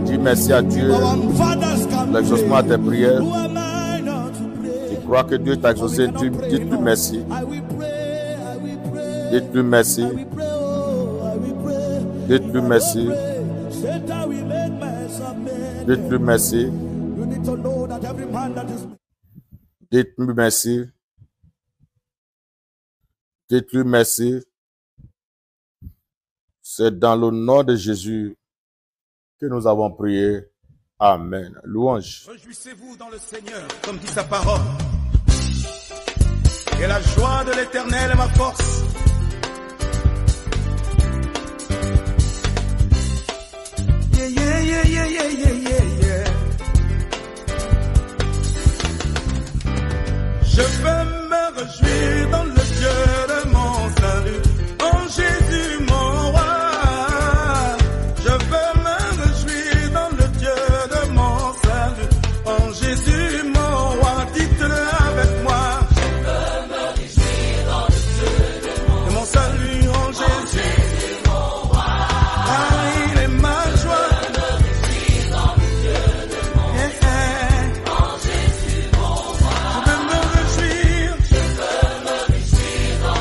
Dis merci à Dieu. our fathers can L'exaucement à pray. tes prières. Who am I not to pray? Tu crois que Dieu t'a exaucé, dites-lui merci. I will pray, I will pray. Dites-lui merci. I will pray, oh, I will pray. Dites-lui merci. Satan will make mess of me. Dites-lui merci. You need to know that every man that is Dites-lui merci. Dites-lui merci. C'est dans le nom de Jésus que nous avons prié. Amen. Louange. Réjouissez-vous dans le Seigneur, comme dit sa parole. Et la joie de l'Éternel est ma force. Yeah, yeah, yeah, yeah, yeah, yeah, yeah, yeah. Je veux me réjouir dans le Dieu de mon salut, en Jésus mon roi. Je veux me réjouir dans le Dieu de mon salut, en Jésus mon roi. Dites-le avec moi. Je veux me réjouir dans le Dieu de mon salut, en Jésus mon roi. Ah, il est ma joie. Je veux me réjouir dans le Dieu de mon salut, en Jésus mon roi. Je veux me réjouir. Je veux me réjouir dans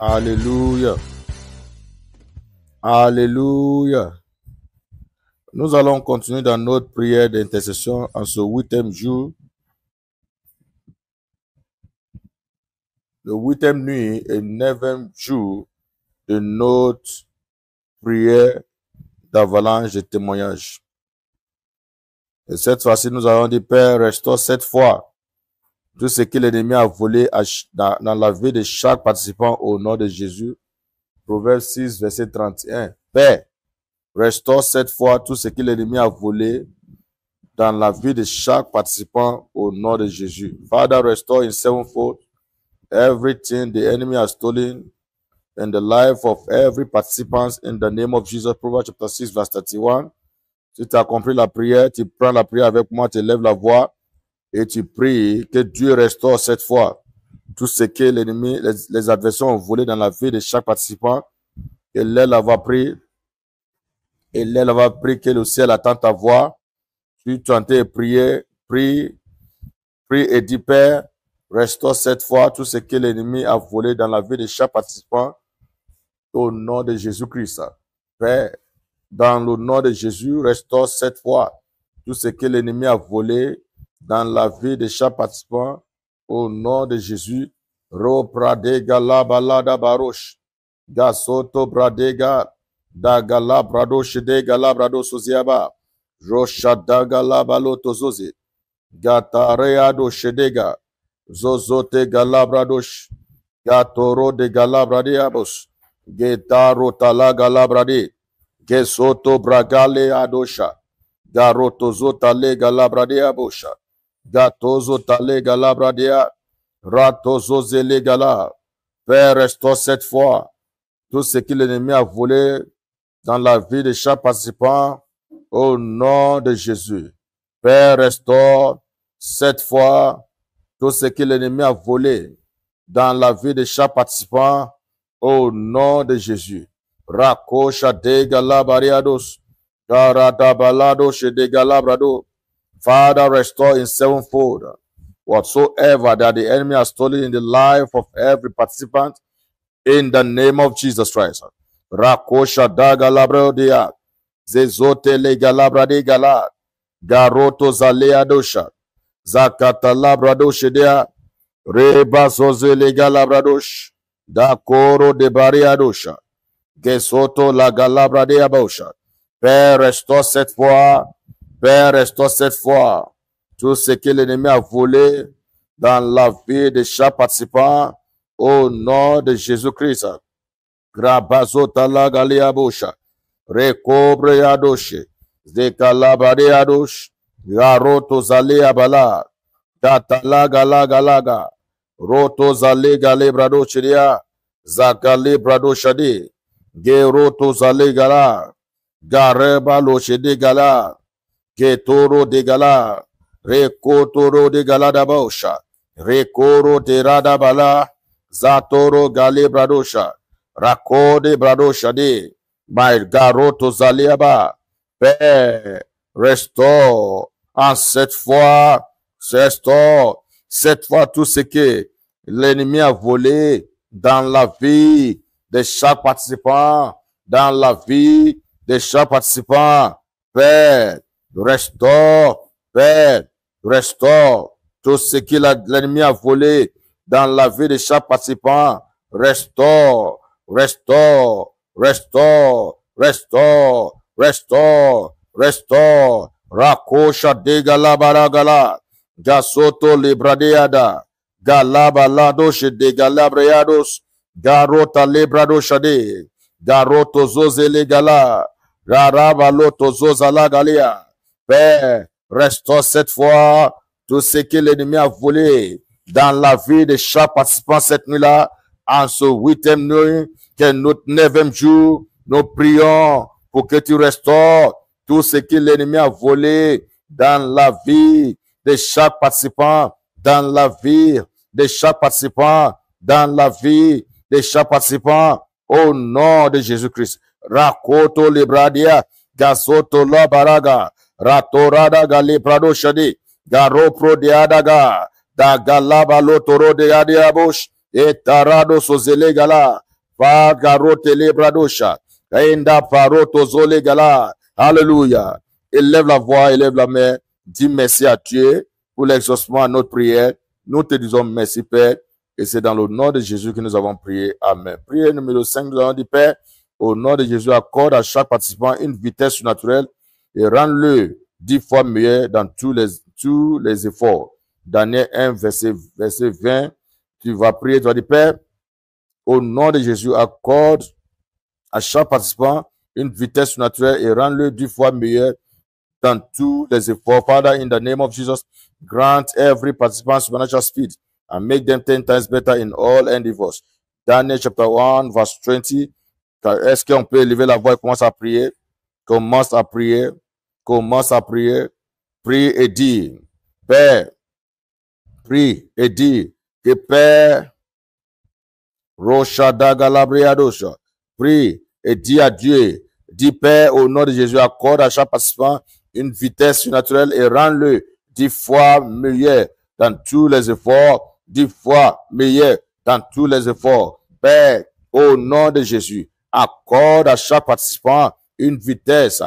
Alléluia. Alléluia. Nous allons continuer dans notre prière d'intercession en ce 8e jour. Le 8e nuit et 9e jour de notre prière d'avalanche de témoignage. Et cette fois-ci, nous allons dire, Père, restaure cette fois tout ce que l'ennemi a volé dans la vie de chaque participant au nom de Jésus. Proverbe 6, verset 31. Père, restaure cette fois tout ce que l'ennemi a volé dans la vie de chaque participant au nom de Jésus. Father, restore in sevenfold everything the enemy has stolen in the life of every participant in the name of Jesus. Proverbs chapter 6, verse 31. Si tu as compris la prière, tu prends la prière avec moi, tu lèves la voix et tu pries que Dieu restaure cette fois tout ce que l'ennemi, les adversaires ont volé dans la vie de chaque participant. Et l'elle va prier. Et l'elle va prier que le ciel attend ta voix. Tu es en train de prier, prie et dis, Père, restaure cette fois tout ce que l'ennemi a volé dans la vie de chaque participant au nom de Jésus-Christ. Père, dans le nom de Jésus, restaure cette fois tout ce que l'ennemi a volé dans la vie de chaque participant au nom de Jésus. Ro pradega la balada baroche. Gasoto bradega da gala brado shede gala brado soziaba. Roshada gala baloto zozi. Gatareado shedega. Zozote gala bradosh. Gatoro de gala bradiabos. Getaro tala gala bradi. Gesoto bragale adosha. Garotozo tale gala bradiabosha. Gatozo tale gala bradia. Ratozo zele gala. Père, restaure cette fois tout ce que l'ennemi a volé dans la vie de chaque participant au nom de Jésus. Père, restaure cette fois tout ce que l'ennemi a volé dans la vie de chaque participant au nom de Jésus. Rakosha de galabariados, garadabalado de galabrado. Father, restore in sevenfold whatsoever that the enemy has stolen in the life of every participant in the name of Jesus Christ. Rakosha da galabrodia, zezote le galabrade galad, garoto zaleadosha, zakata labradoshe dea, reba zoze le galabradosh, da coro de bariadosha, gesoto la galabradea bosha. Père, restaure cette fois, Père, restaure cette fois tout ce que l'ennemi a volé dans la vie de chaque participant au nom de Jésus-Christ. Grabazota la galiabosha, recobre yadoshe, zekalabade yadosh, garoto zale abala, tatala galaga, roto zale gale brado chiria, zakale brado shadi, geroto zale gala, gareba lo shede gala, getoro de gala, rekotoro de gala da bosha, rekoro de rada bala, zatoro gale bradosha, rakode bradosha de, my garoto zaliaba. Père, restaure en cette fois tout ce que l'ennemi a volé dans la vie de chaque participant, dans la vie de chaque participant. Père, restaure, Père, restaure tout ce que l'ennemi a volé dans la vie de chaque participant. Restaure, restaure, restaure, restaure, restaure, restaure. Rakosha de galabaragala, gasoto libradeada, galabalado de galabreados, garota libradosha de, garoto zozele gala, garabaloto zozala galia. Père, restaure cette fois tout ce que l'ennemi a volé dans la vie de chaque participant cette nuit-là, en ce 8e nuit, que notre 9e jour, nous prions pour que tu restaures tout ce que l'ennemi a volé dans la vie de chaque participant, dans la vie de chaque participant, dans la vie de chaque participant, au nom de Jésus-Christ. Rakoto libradia, gasoto la baraga, ratorada gali prado shadi, garo pro de adaga, da galaba lotoro de adiabush, et tarado sozele gala, Fagarote lebradosha. Enda paroto zole gala. Alléluia. Élève la voix, élève la main. Dis merci à Dieu pour l'exaucement à notre prière. Nous te disons merci, Père. Et c'est dans le nom de Jésus que nous avons prié. Amen. Prière numéro 5, nous avons dit, Père, au nom de Jésus, accorde à chaque participant une vitesse surnaturelle et rends-le 10 fois meilleur dans tous les efforts. Daniel 1, verset 20, tu vas prier, tu vas dire, Père, au nom de Jésus, accorde à chaque participant une vitesse surnaturelle et rends-le 10 fois meilleur dans tous les efforts. Father, in the name of Jesus, grant every participant supernatural speed and make them 10 times better in all endeavors. Daniel chapter 1, verse 20. Est-ce qu'on peut élever la voix et commencer à prier? Commence à prier. Commence à prier. Prie et dis, Père, prie et dis que Père, Roshada Galabriadosha, prie et dis à Dieu, dis Père, au nom de Jésus, accorde à chaque participant une vitesse surnaturelle et rends-le 10 fois meilleur dans tous les efforts, 10 fois meilleur dans tous les efforts. Père, au nom de Jésus, accorde à chaque participant une vitesse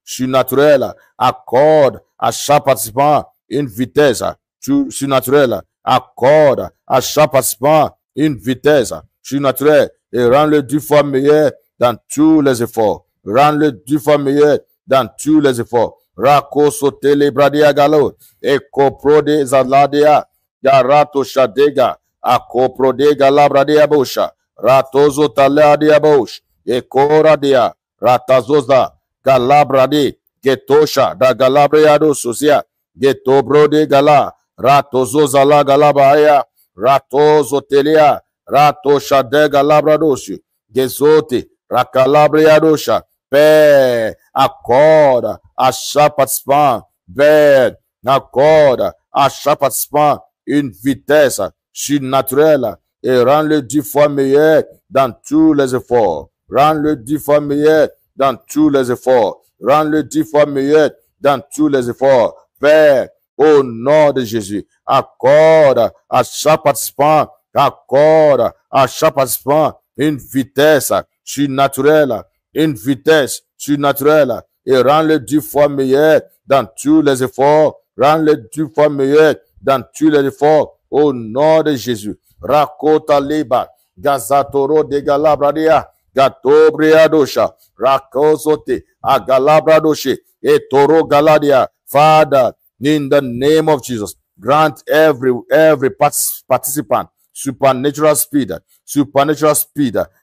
surnaturelle. Accorde à chaque participant une vitesse surnaturelle. Accorde à chaque participant une vitesse surnaturelle et rends-le 10 fois meilleur dans tous les efforts. Rends-le 10 fois meilleur dans tous les efforts. Rako sotele bradia galo e koprode zaladea yarato shadega akoprode galabradia bosha ratozo taladia bosh e koradia ratazoza galabrade getosha da galabriado sosia getobrode gala ratozoza la galabaya ratozo telia rato shadega labradoshi gezote rakalabriadosha. Père, accorde à chaque participant, Père, accorde à chaque participant une vitesse surnaturelle et rends-le 10 fois meilleur dans tous les efforts. Rends-le 10 fois meilleur dans tous les efforts. Rends-le 10 fois meilleur dans tous les efforts. Père, au nom de Jésus, accorde à chaque participant, accorde à chaque participant une vitesse surnaturelle, une vitesse surnaturelle et rends-le 10 fois meilleur dans tous les efforts. Rends-le 10 fois meilleur dans tous les efforts. Au nom de Jésus. Rakota liba. Gazatoro de galabradia. Gatobriadosha. Rakosote. Agalabradoshe. Et toro galadia. Father, in the name of Jesus, grant every participant supernatural speed,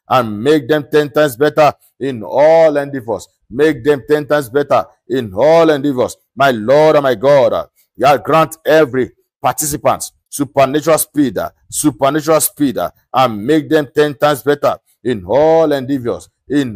and make them 10 times better in all endeavors. Make them 10 times better in all endeavors. My Lord and my God, grant every participant supernatural speed, and make them 10 times better in all endeavors. In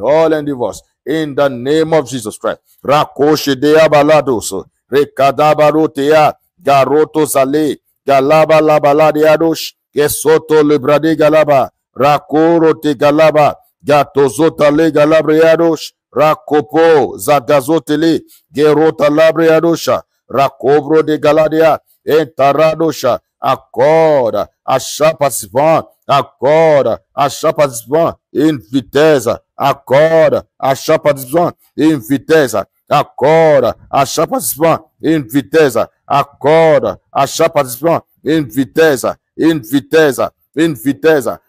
the name of Jesus Christ. Rakoshe dea baladoso, rekadabarotea, garoto zale, galaba labaladiadosh, Gesoto lebrade galaba, rakoro te galaba, gatozota le galabriadosh, rakopo zagazotele, gerota labriadosha, rakobro de galadia, entaradosha, accorde à chaque participant, accorde à chaque participant une vitesse, accorde à chaque participant une vitesse, accorde à chaque participant une vitesse, accorde à chaque participant une vitesse,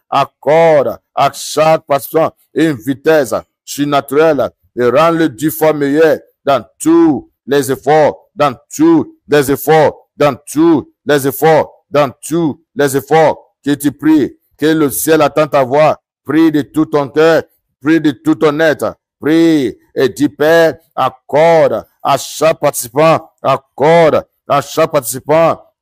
accorde à chaque participant une vitesse surnaturelle et rend-le 10 fois meilleur dans tous les efforts, dans tous les efforts, dans tous les efforts, dans tous les efforts que tu pries, que le ciel attend ta voix, prie de tout ton cœur, prie de tout ton être, prie et dis Père, accorde à chaque participant,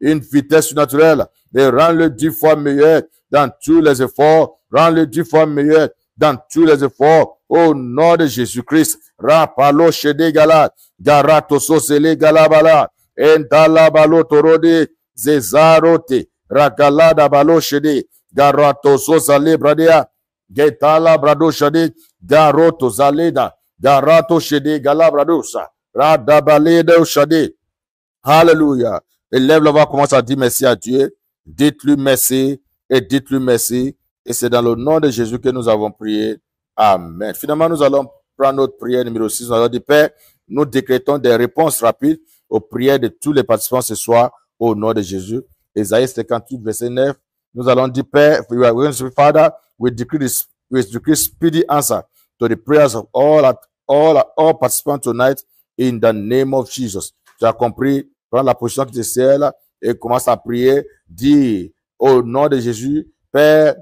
une vitesse surnaturelle et rends-le 10 fois meilleur dans tous les efforts, rends-le 10 fois meilleur dans tous les efforts, au nom de Jésus-Christ. Rapalo shede gala, garato sosele galabala, entala balo torode, zezarote, ragalada balo shede, garato sosale bradea, getala brado shede, garoto zaleda, garato shede galabradosa, radabalede shede. Alléluia. Élève la voix, commence à dire merci à Dieu. Dites-lui merci et dites-lui merci Et c'est dans le nom de Jésus que nous avons prié. Amen. Finalement, nous allons prendre notre prière numéro 6. Nous allons dire, Père, nous décrétons des réponses rapides aux prières de tous les participants ce soir au nom de Jésus. Ésaïe 58, verset 9. Nous allons dire, Père, Father, we decree speedy answer to the prayers of all participants tonight in the name of Jesus. Tu as compris? Prends la position qui te sert là et commence à prier. Dis au nom de Jésus, Père,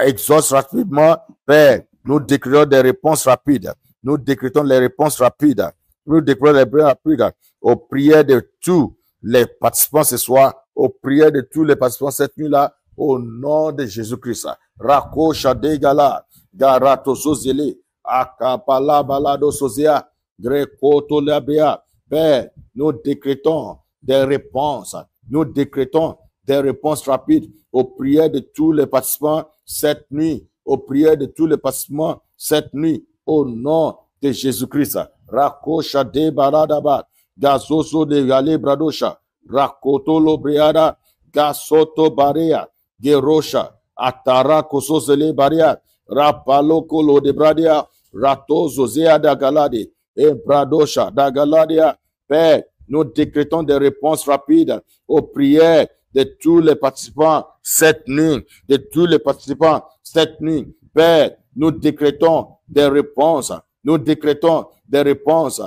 exauce rapidement. Père, nous décrétons des réponses rapides. Nous décrétons les réponses rapides. Nous décrétons les réponses rapides aux prières de tous les participants ce soir, aux prières de tous les participants cette nuit-là, au nom de Jésus-Christ. Rako Shadegala, Garato Sozele, Akapala Balado Sozea, Greco Labria. Père, nous décrétons des réponses. Nous décrétons des réponses rapides aux prières de tous les participants cette nuit, aux prières de tous les participants cette nuit, au nom de Jésus-Christ. Rakosha de Baradaba, Gazoso de Gale Bradosha, Rakoto Lobriada, Gasoto Barea, Gerosha, Atara Kososele Baria, Rapaloko Lo de Bradia, Rato Zozea da Galade, et Bradosha da Galadia. Père, nous décrétons des réponses rapides aux prières de tous les participants cette nuit, de tous les participants cette nuit. Père, nous décrétons des réponses, nous décrétons des réponses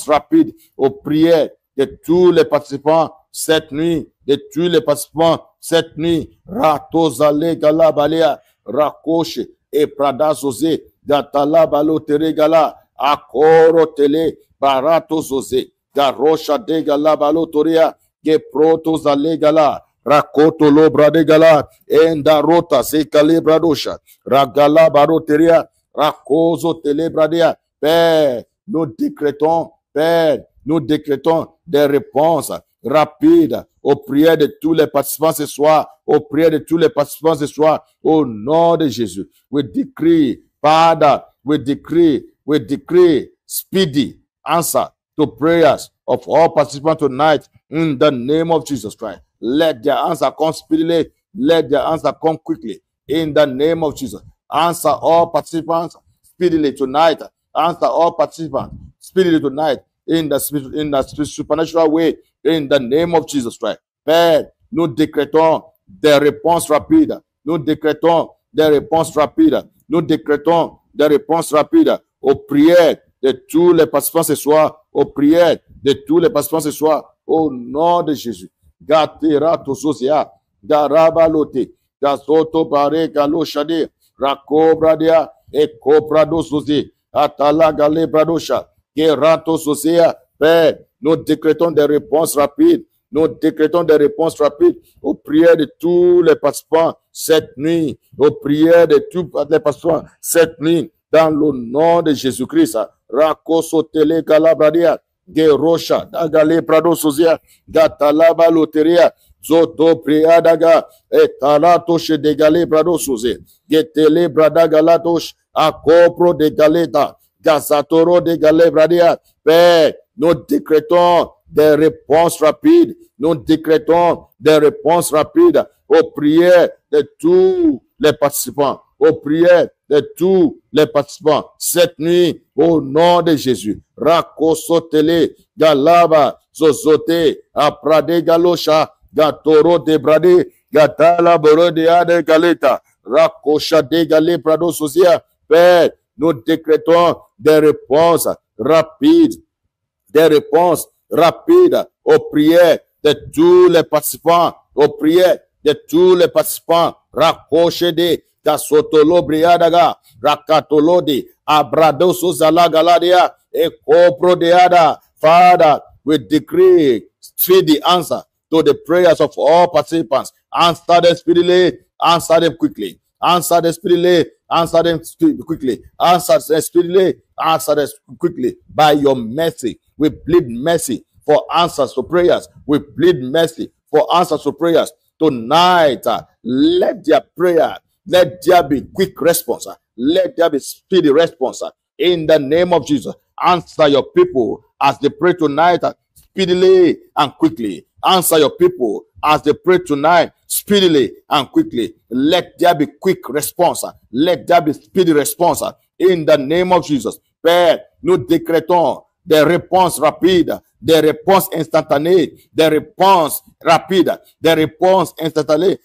rapides aux prières de tous les participants cette nuit, de tous les participants cette nuit. Ratozale Galabalea, Rakoche et Prada Zosé, Gatala Balo Teregala, Akoro Tele, Barato Zosé, Garosha de Galabalo Toria, Geproto Zalegala, Rakoto Lobra de Gala, Endarota se Calibradosha, Ragala Baroteria, Rakozo Telebradea. Père, nous décrétons, Père, nous décrétons des réponses rapides aux prières de tous les participants ce soir, aux prières de tous les participants ce soir, au nom de Jésus. We decree, Father, we decree speedy answer to prayers of all participants tonight in the name of Jesus Christ. Let their answer come speedily. Let their answer come quickly in the name of Jesus. Answer all participants speedily tonight. Answer all participants speedily tonight in the supernatural way in the name of Jesus Christ. Père, nous décrétons des réponses rapides. Nous décrétons des réponses rapides. Nous décrétons des réponses rapides aux prières de tous les participants ce soir, aux prières de tous les participants ce soir, au nom de Jésus. Gatera Tososia, Garabalote, Gasoto Bare Galo Shade, Rakobradia, Ekobrado Sosi, Atala Gale Bradosha, Gerato Sosia. Père, nous décrétons des réponses rapides. Nous décrétons des réponses rapides aux prières de tous les participants cette nuit, aux prières de tous les participants cette nuit, dans le nom de Jésus-Christ. Rakoso Tele Galabradia, Gerosha, Dagale Prado Sosia, Gatalaba Loteria, Zoto Priadaga, Etalatoche de Gale Prado Sosia, Getele Bradagalatos, Akopro de Galeta, Gazatoro de Gale Bradia. Père, nous décrétons des réponses rapides. Nous décrétons des réponses rapides aux prières de tous les participants, aux prières de tous les participants cette nuit au nom de Jésus. Rakosotele, Galaba, Zozote, Aprade Galosha, Gatoro de Brade, Gatala Boro de Ade Galeta, Rakosha de Gale Prado Sosia. Père, nous décrétons des réponses rapides, aux prières de tous les participants, aux prières de tous les participants. Rakoshede, Gasotolo Briadaga, Rakatolodi, Abradoso Zalagaladia, Ekopro Deada. Father, we decree speedy answer to the prayers of all participants. Answer them speedily, answer them quickly. Answer them speedily, answer them quickly. Answer them speedily, answer them quickly. By your mercy, we plead mercy for answers to prayers. We plead mercy for answers to prayers. Tonight, let their prayer, let there be quick response. Let there be speedy response. In the name of Jesus, answer your people as they pray tonight, speedily and quickly. Answer your people as they pray tonight, speedily and quickly. Let there be quick response. Let there be speedy response. In the name of Jesus. Père, nous décrétons des réponses rapides, des réponses instantanées, des réponses rapides, des réponses instantanées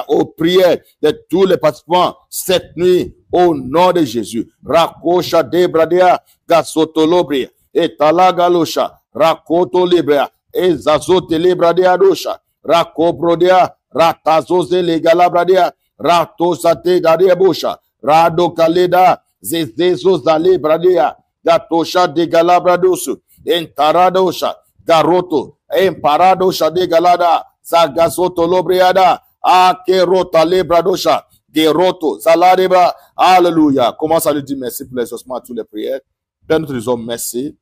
aux prières de tous les participants cette nuit au nom de Jésus. Rakosha debradea gasotolobria et talagalosha rakoto libra et zazote libradea dosha rakobrodea ratazoze legalabradea ratosate dadebosha radokaleda zezezo zale bradea gatosha de galabradosu entaradosha garoto emparadosha de galada zagazoto lobriada akerota lebradosha geroto zaladebra. Alléluia. Commence à lui dire merci pour l'exaucement à toutes les prières. Père, nous te disons merci,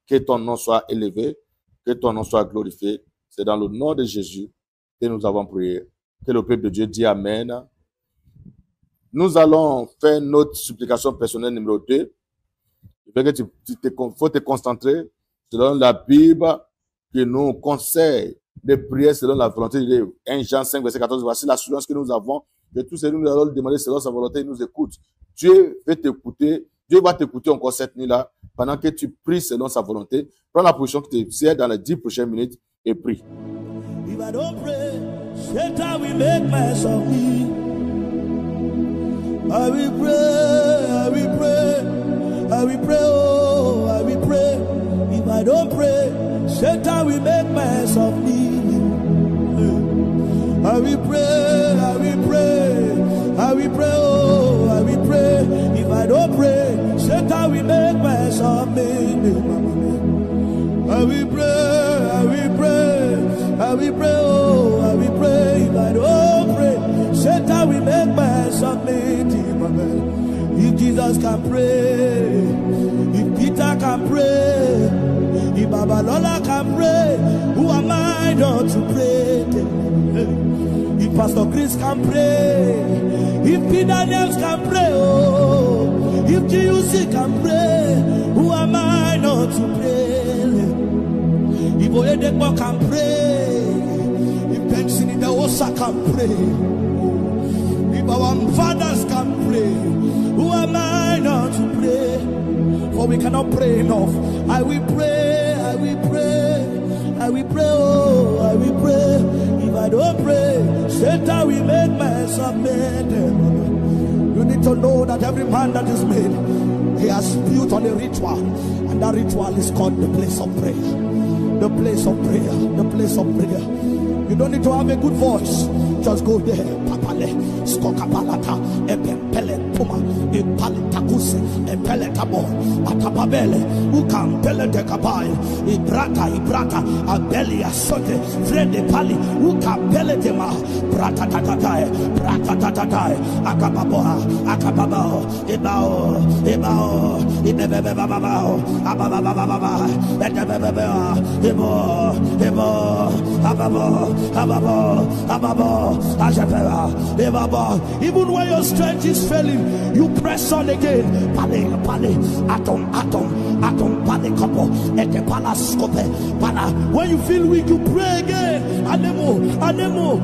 que ton nom soit élevé, que ton nom soit glorifié. C'est dans le nom de Jésus que nous avons prié. Que le peuple de Dieu dit Amen. Nous allons faire notre supplication personnelle numéro 2. Il faut te concentrer selon la Bible qui nous conseille de prier selon la volonté de Dieu. 1 Jean 5, verset 14. Voici l'assurance que nous avons, que tous ceux nous allons le demander selon sa volonté, il nous écoute. Dieu va t'écouter. Dieu va t'écouter encore cette nuit-là, pendant que tu pries selon sa volonté. Prends la position qui te sert dans les 10 prochaines minutes et prie. If I don't pray, Satan will make mess of me. I will pray, I will pray, I will pray, oh, I will pray. If I don't pray, Satan will make mess of me. I will pray, I will pray, I will pray, oh, I will pray. If I don't pray, Satan will make mess of me. I will pray, I will pray, I will pray, oh, I will pray. If I don't pray, Satan will make mess of me. If Jesus can pray, if Peter can pray, if Babalola can pray, who am I not to pray? If Pastor Chris can pray, if Peter Daniels can pray, oh, if GUC can pray, who am I not to pray? If Oyedepo can pray, if Benson in the Osa can pray, if our fathers can pray, who am I not to pray? For we cannot pray enough. I will pray, I will pray, I will pray, oh, I will pray. If I don't pray, Satan will make mess of me. You need to know that every man that is made, he has built on a ritual, and that ritual is called the place of prayer. The place of prayer, the place of prayer. You don't need to have a good voice. Just go there. Papale, skokapalata, epempele puma, epalitakuse, epeletabo, atapabele, ukampele de kapai, ibrata, abelia sote, frede pali, ukampele de ma, brata tatatai, akababo, ebao, ibebebabao, abababababa, even when your strength is failing, you press on again. When you feel weak, you pray again. Anemo,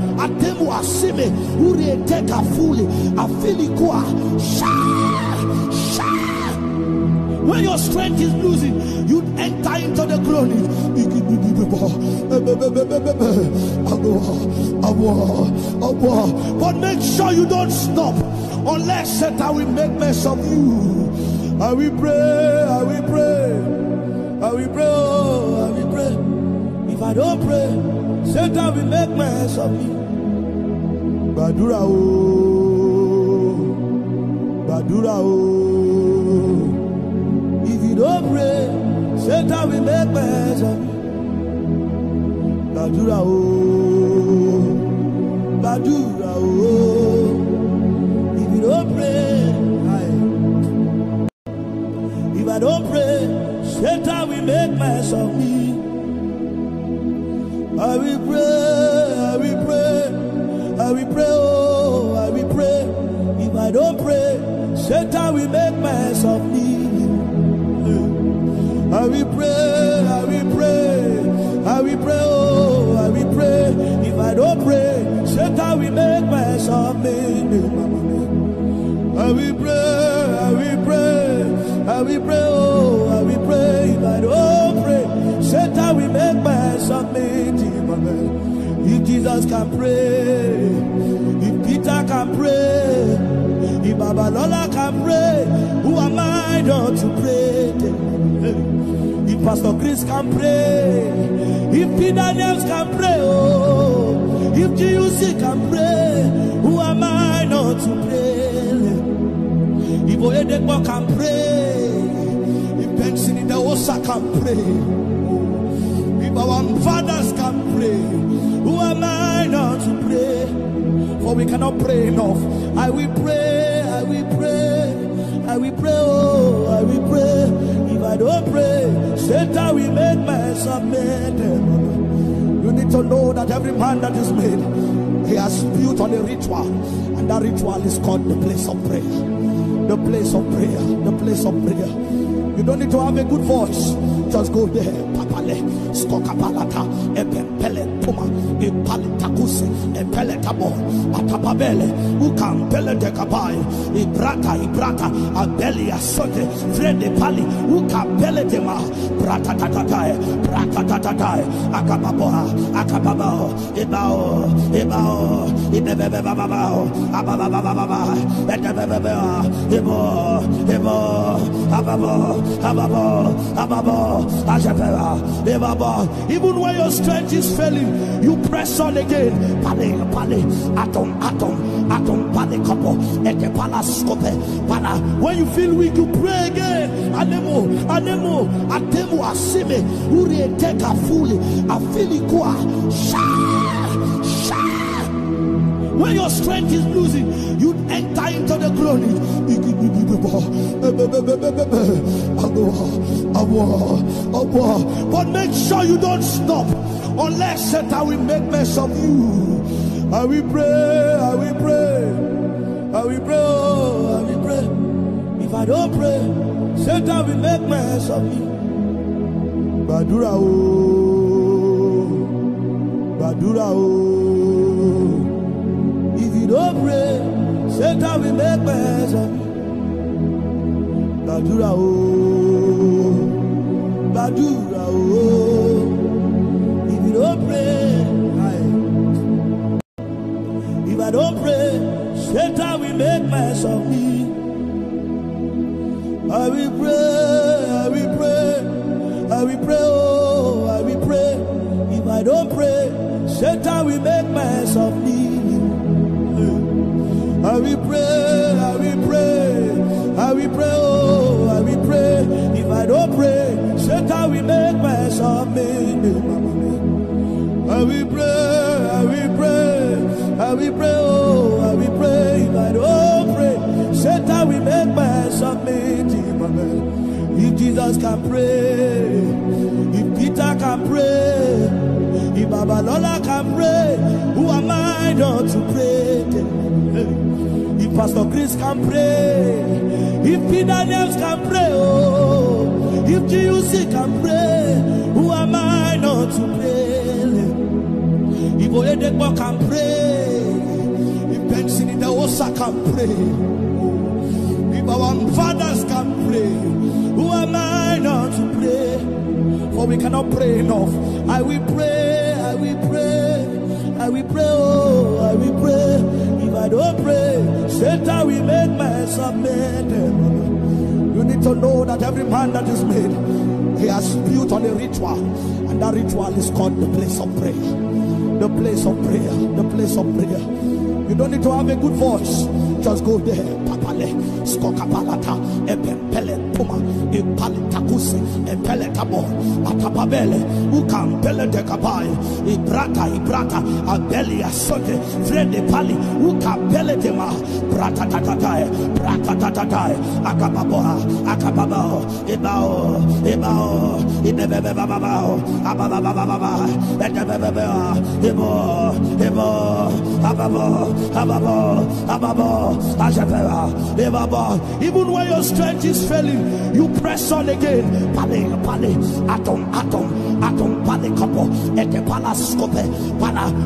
asime, uri teka fully, afilikua, when your strength is losing, you enter into the glory. But make sure you don't stop unless Satan will make mess of you. I will pray, I will pray, I will pray, oh, I will pray. If I don't pray, Satan will make mess of me. Badura oh. If you don't pray, Satan will make mess of you. Badura oh. If you don't pray, if I don't pray, Satan will make mess of me. I will pray, I will pray, I will pray, oh, I will pray. If I don't pray, Satan will make mess of me. I will pray, I will pray, I will pray, oh. Satan will make mess of me. I will pray, I will pray, I will pray, oh, I will pray. If I don't pray, Satan will make mess of me. If Jesus can pray, if Peter can pray, if Babalola can pray, who am I not to pray? If Pastor Chris can pray, if Peter James can pray, oh, if GUC can pray, who am I not to pray? If Oyedekwa can pray, if Benson in the Osa can pray, if our fathers can pray, who am I not to pray? For we cannot pray enough. I will pray, I will pray, I will pray, oh, I will pray. If I don't pray, Satan will make mess of me. You need to know that every man that is made, he has built on a ritual, and that ritual is called the place of prayer. The place of prayer, the place of prayer. You don't need to have a good voice. Just go there. Papale, skokapalata, epempele puma, epalitakusi, epeletabo, atapabele, ukampele de kapai, ibrata, abelia sote, frede pali, ukampele de ma, brata tatatai, akababoa, ebao, ibebebebabao, abababababa, edebebebea, ababo, even when your strength is failing, you press on again. Atom, pale couple, when you feel weak, you pray again. Anemo, asime, uri teka fully, afilikwa, when your strength is losing, you enter into the glory. But make sure you don't stop unless Satan will make mess of you. I will pray, I will pray, I will pray, oh, I will pray. If I don't pray, Satan will make mess of me. Badura oh. If you don't pray, Satan will make mess of you. Badura oh. If you don't pray, if I don't pray, Satan will make mess of me. I will pray, I will pray, I will pray, oh, I will pray. If I don't pray, Satan will make mess of me. I will pray, I will pray, I will pray, oh, I will pray. If I don't pray, Satan will make mess of me. I will pray, I will pray, I will pray, oh, I will pray. If I don't pray, Satan will make mess of me. If Jesus can pray, if Peter can pray, if Babalola can pray, who am I not to pray? If Pastor Chris can pray, if Peter James can pray, oh, if GUC can pray, who am I not to pray? If Oyedekwa can pray, if Benson in the Osa can pray, if our fathers can pray, who am I not to pray? For we cannot pray enough. I will pray, I will pray, I will pray, oh, I will pray. If I don't pray, Satan will make mess of me. You need to know that every man that is made, he has built on a ritual, and that ritual is called the place of prayer. The place of prayer, the place of prayer. You don't need to have a good voice. Just go there. Papale, skokapalata, epempele puma, ipalitakusi, epeletabo, atapabele, ukampele de kapai, ibrata, abelia sote, frede pali, ukampele de ma, brata tatatai, akababo, ebao, ibebebebabao, abababababa, ababo, even when your strength is failing, you press on again. Pale, pale, atom, pale, couple, et the palascope.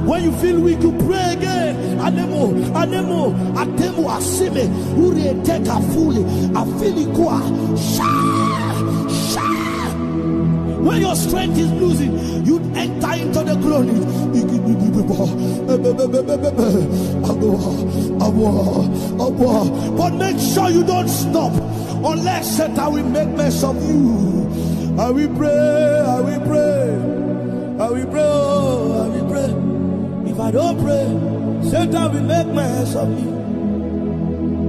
When you feel weak, you pray again. Anemo, atemo, asime, uri teka fully, afilikwa, when your strength is losing, you enter into the glory. But make sure you don't stop unless Satan will make mess of you. I will pray, I will pray, I will pray, oh, I will pray. If I don't pray, Satan will make mess of me.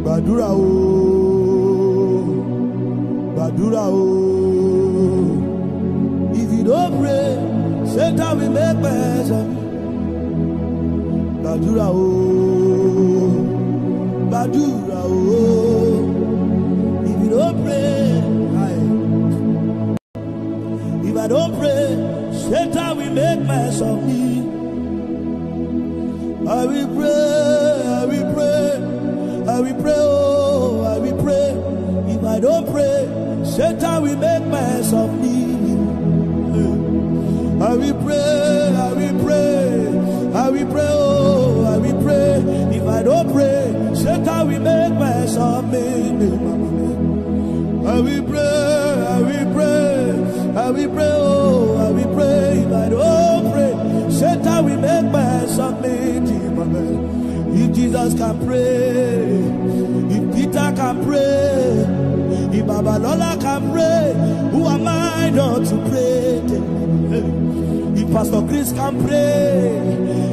Badura oh, Badura oh. If you don't pray, Satan will make mess of me. Badura oh, Badura oh. If you don't pray, if I don't pray, Satan will make mess of me. I will pray, I will pray, I will pray, oh, I will pray. If I don't pray, Satan will make mess of me. I will pray, I will pray, I will pray, oh, I will pray. If I don't pray, Satan will make mess of me. I will pray, I will pray, I will pray, oh, I will pray. If I don't pray, Satan will make mess of me. If Jesus can pray, if Peter can pray, if Babalola can pray, who am I not to pray? If Pastor Chris can pray,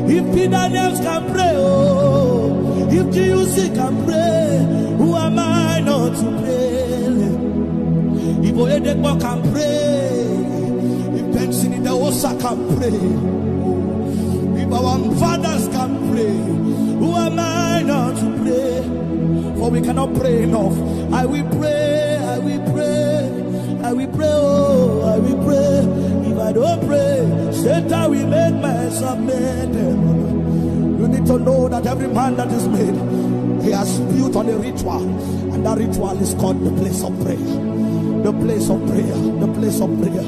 if Peter Names can pray, oh, if GUC can pray, who am I not to pray? If Oyedepo can pray, if Bensini Dawosa can pray, if our fathers can pray, who am I not to pray? For we cannot pray enough. I will pray, I will pray, I will pray, oh, I will pray. If I don't pray, Satan will make mess of me. You need to know that every man that is made, he has built on a ritual, and that ritual is called the place of prayer. The place of prayer, the place of prayer.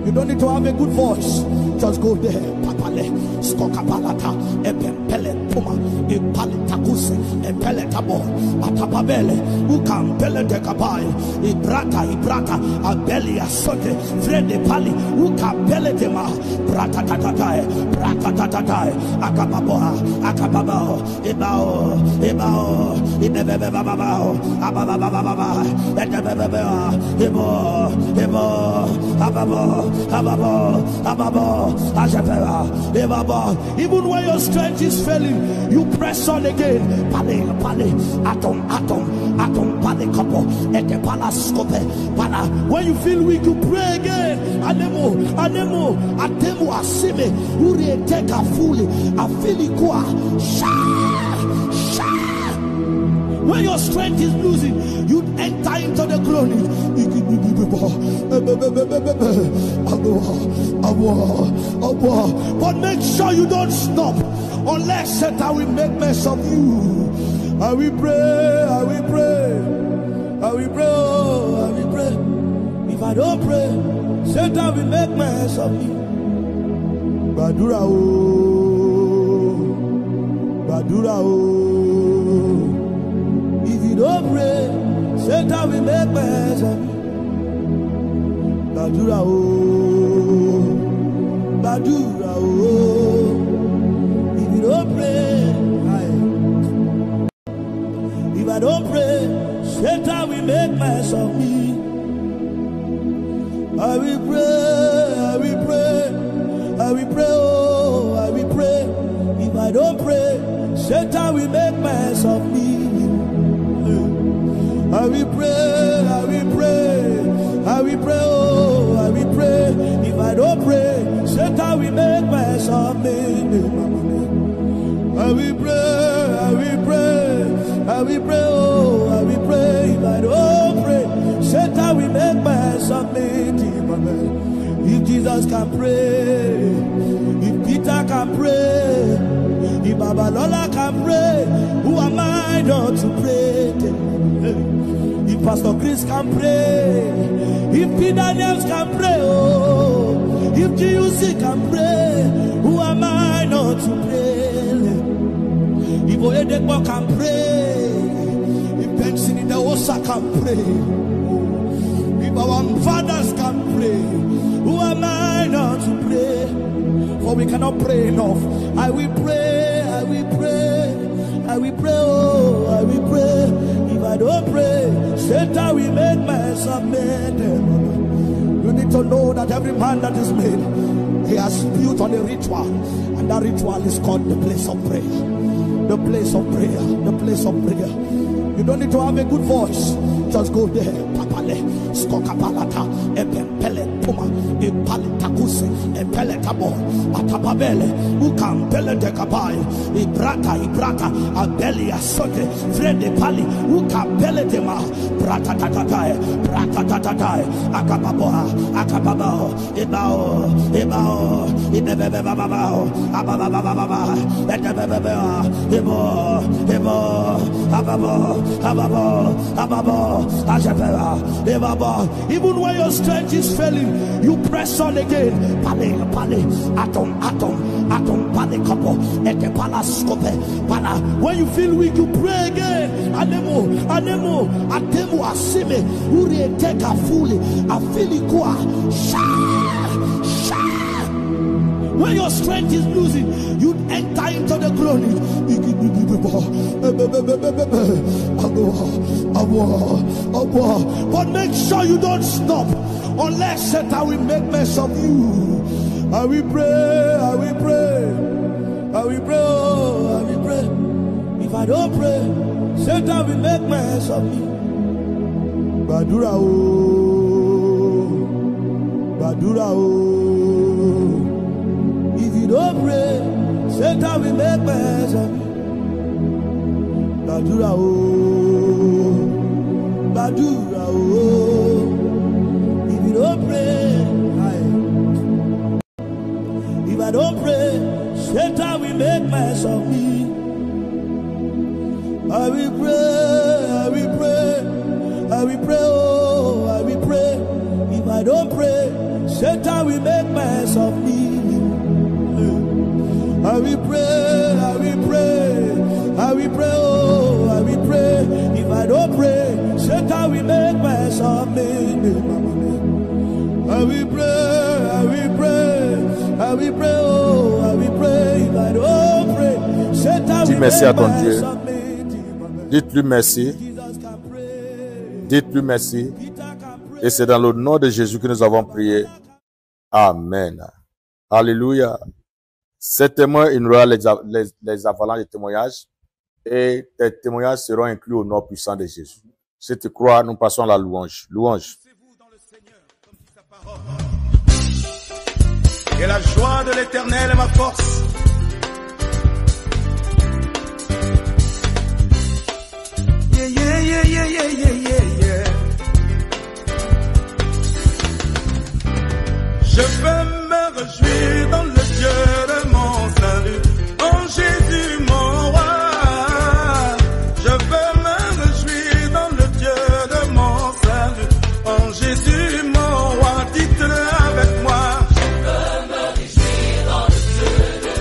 You don't need to have a good voice. Just go there. Papale, skokapalata, epempele puma, ipalitakuse, epeletabo, atapabele, ukampele dekabai, ibrata, abeli asote, frede pali, ukampele dema, brata tatatai, akababoa, ibao, ibebebebabao, abababababa, edebebebea, even when your strength is failing, you press on again. Pale, atom, pale, couple, et the palascope. When you feel weak, you pray again. Anemo, atemo, asime, uri teka fully, afilikwa, when your strength is losing, you enter into the glory. But make sure you don't stop unless Satan will make mess of you. I will pray, I will pray, I will pray, oh, I will pray. If I don't pray, Satan will make mess of me. Badura oh, Badura oh. If you don't pray, Satan will make mess of me. Badura oh, Badura oh. If you don't pray, if I don't pray, Satan will make mess of me. I will pray, I will pray, I will pray, oh, I will pray. If I don't pray, Satan will make mess of me. I will pray, I will pray, I will pray, oh, I will pray. If I don't pray, Satan will make mess of me. I will pray, I will pray, I will pray, oh, I will pray. If I don't pray, Satan will make mess of me. If Jesus can pray, if Peter can pray, if Babalola can pray, who am I not to pray? If If Pastor Chris can pray, if P. Daniels can pray, oh, if GUC can pray, who am I not to pray? If Oyedekbo can pray, if Benson in the Osa can pray, if our fathers can pray, who am I not to pray? For we cannot pray enough. I will pray, I will pray, I will pray, oh, I will pray. If I don't pray, Satan will make myself made. You need to know that every man that is made, he has built on a ritual, and that ritual is called the place of prayer. The place of prayer, the place of prayer. You don't need to have a good voice. Just go there. Papale, skokapalata, epempele puma, ipalitakuse, epeletabo, atapabele, ukampele dekabai, ibrata, abelia sote, frede pali, ukampele dema, brata tatatai, akababoa, akababao, ibao, ibebebebabao, abababababa, ebebebebea, ababo, even when your strength is failing, you press on again. Atom, when you feel weak, you pray again. Anemo, asime, uri take a fully, a filikua, when your strength is losing, you enter into the glory. But make sure you don't stop unless Satan will make mess of you. I will pray, I will pray, I will pray, oh, I will pray. If I don't pray, Satan will make mess of me. Badura oh. If you don't pray, Satan will make mess of you. Badura oh. If you don't pray, if I don't pray, Satan will make mess of me. I will pray, oh, I will pray. If I don't pray, Satan will make mess of me. I will pray, oh, I will pray. If I don't pray, Satan will make mess of me. I will pray, oh, I will pray. If I don't pray, Satan will merci à ton make Dieu. mess of me. Dites-lui merci. Dites-lui merci. Et c'est dans le nom de Jésus que nous avons prié. Amen. Alléluia. Certainement, il y aura les avalanches de témoignages et tes témoignages seront inclus au nom puissant de Jésus. Si tu crois, nous passons à la louange. Louange. Et la joie de l'Éternel est ma force. Yeah. Je peux me réjouir dans le Dieu de mon salut, en Jésus mon roi. Je peux me réjouir dans le Dieu de mon salut, en Jésus mon roi. Dites-le avec moi. Je peux me réjouir dans le Dieu de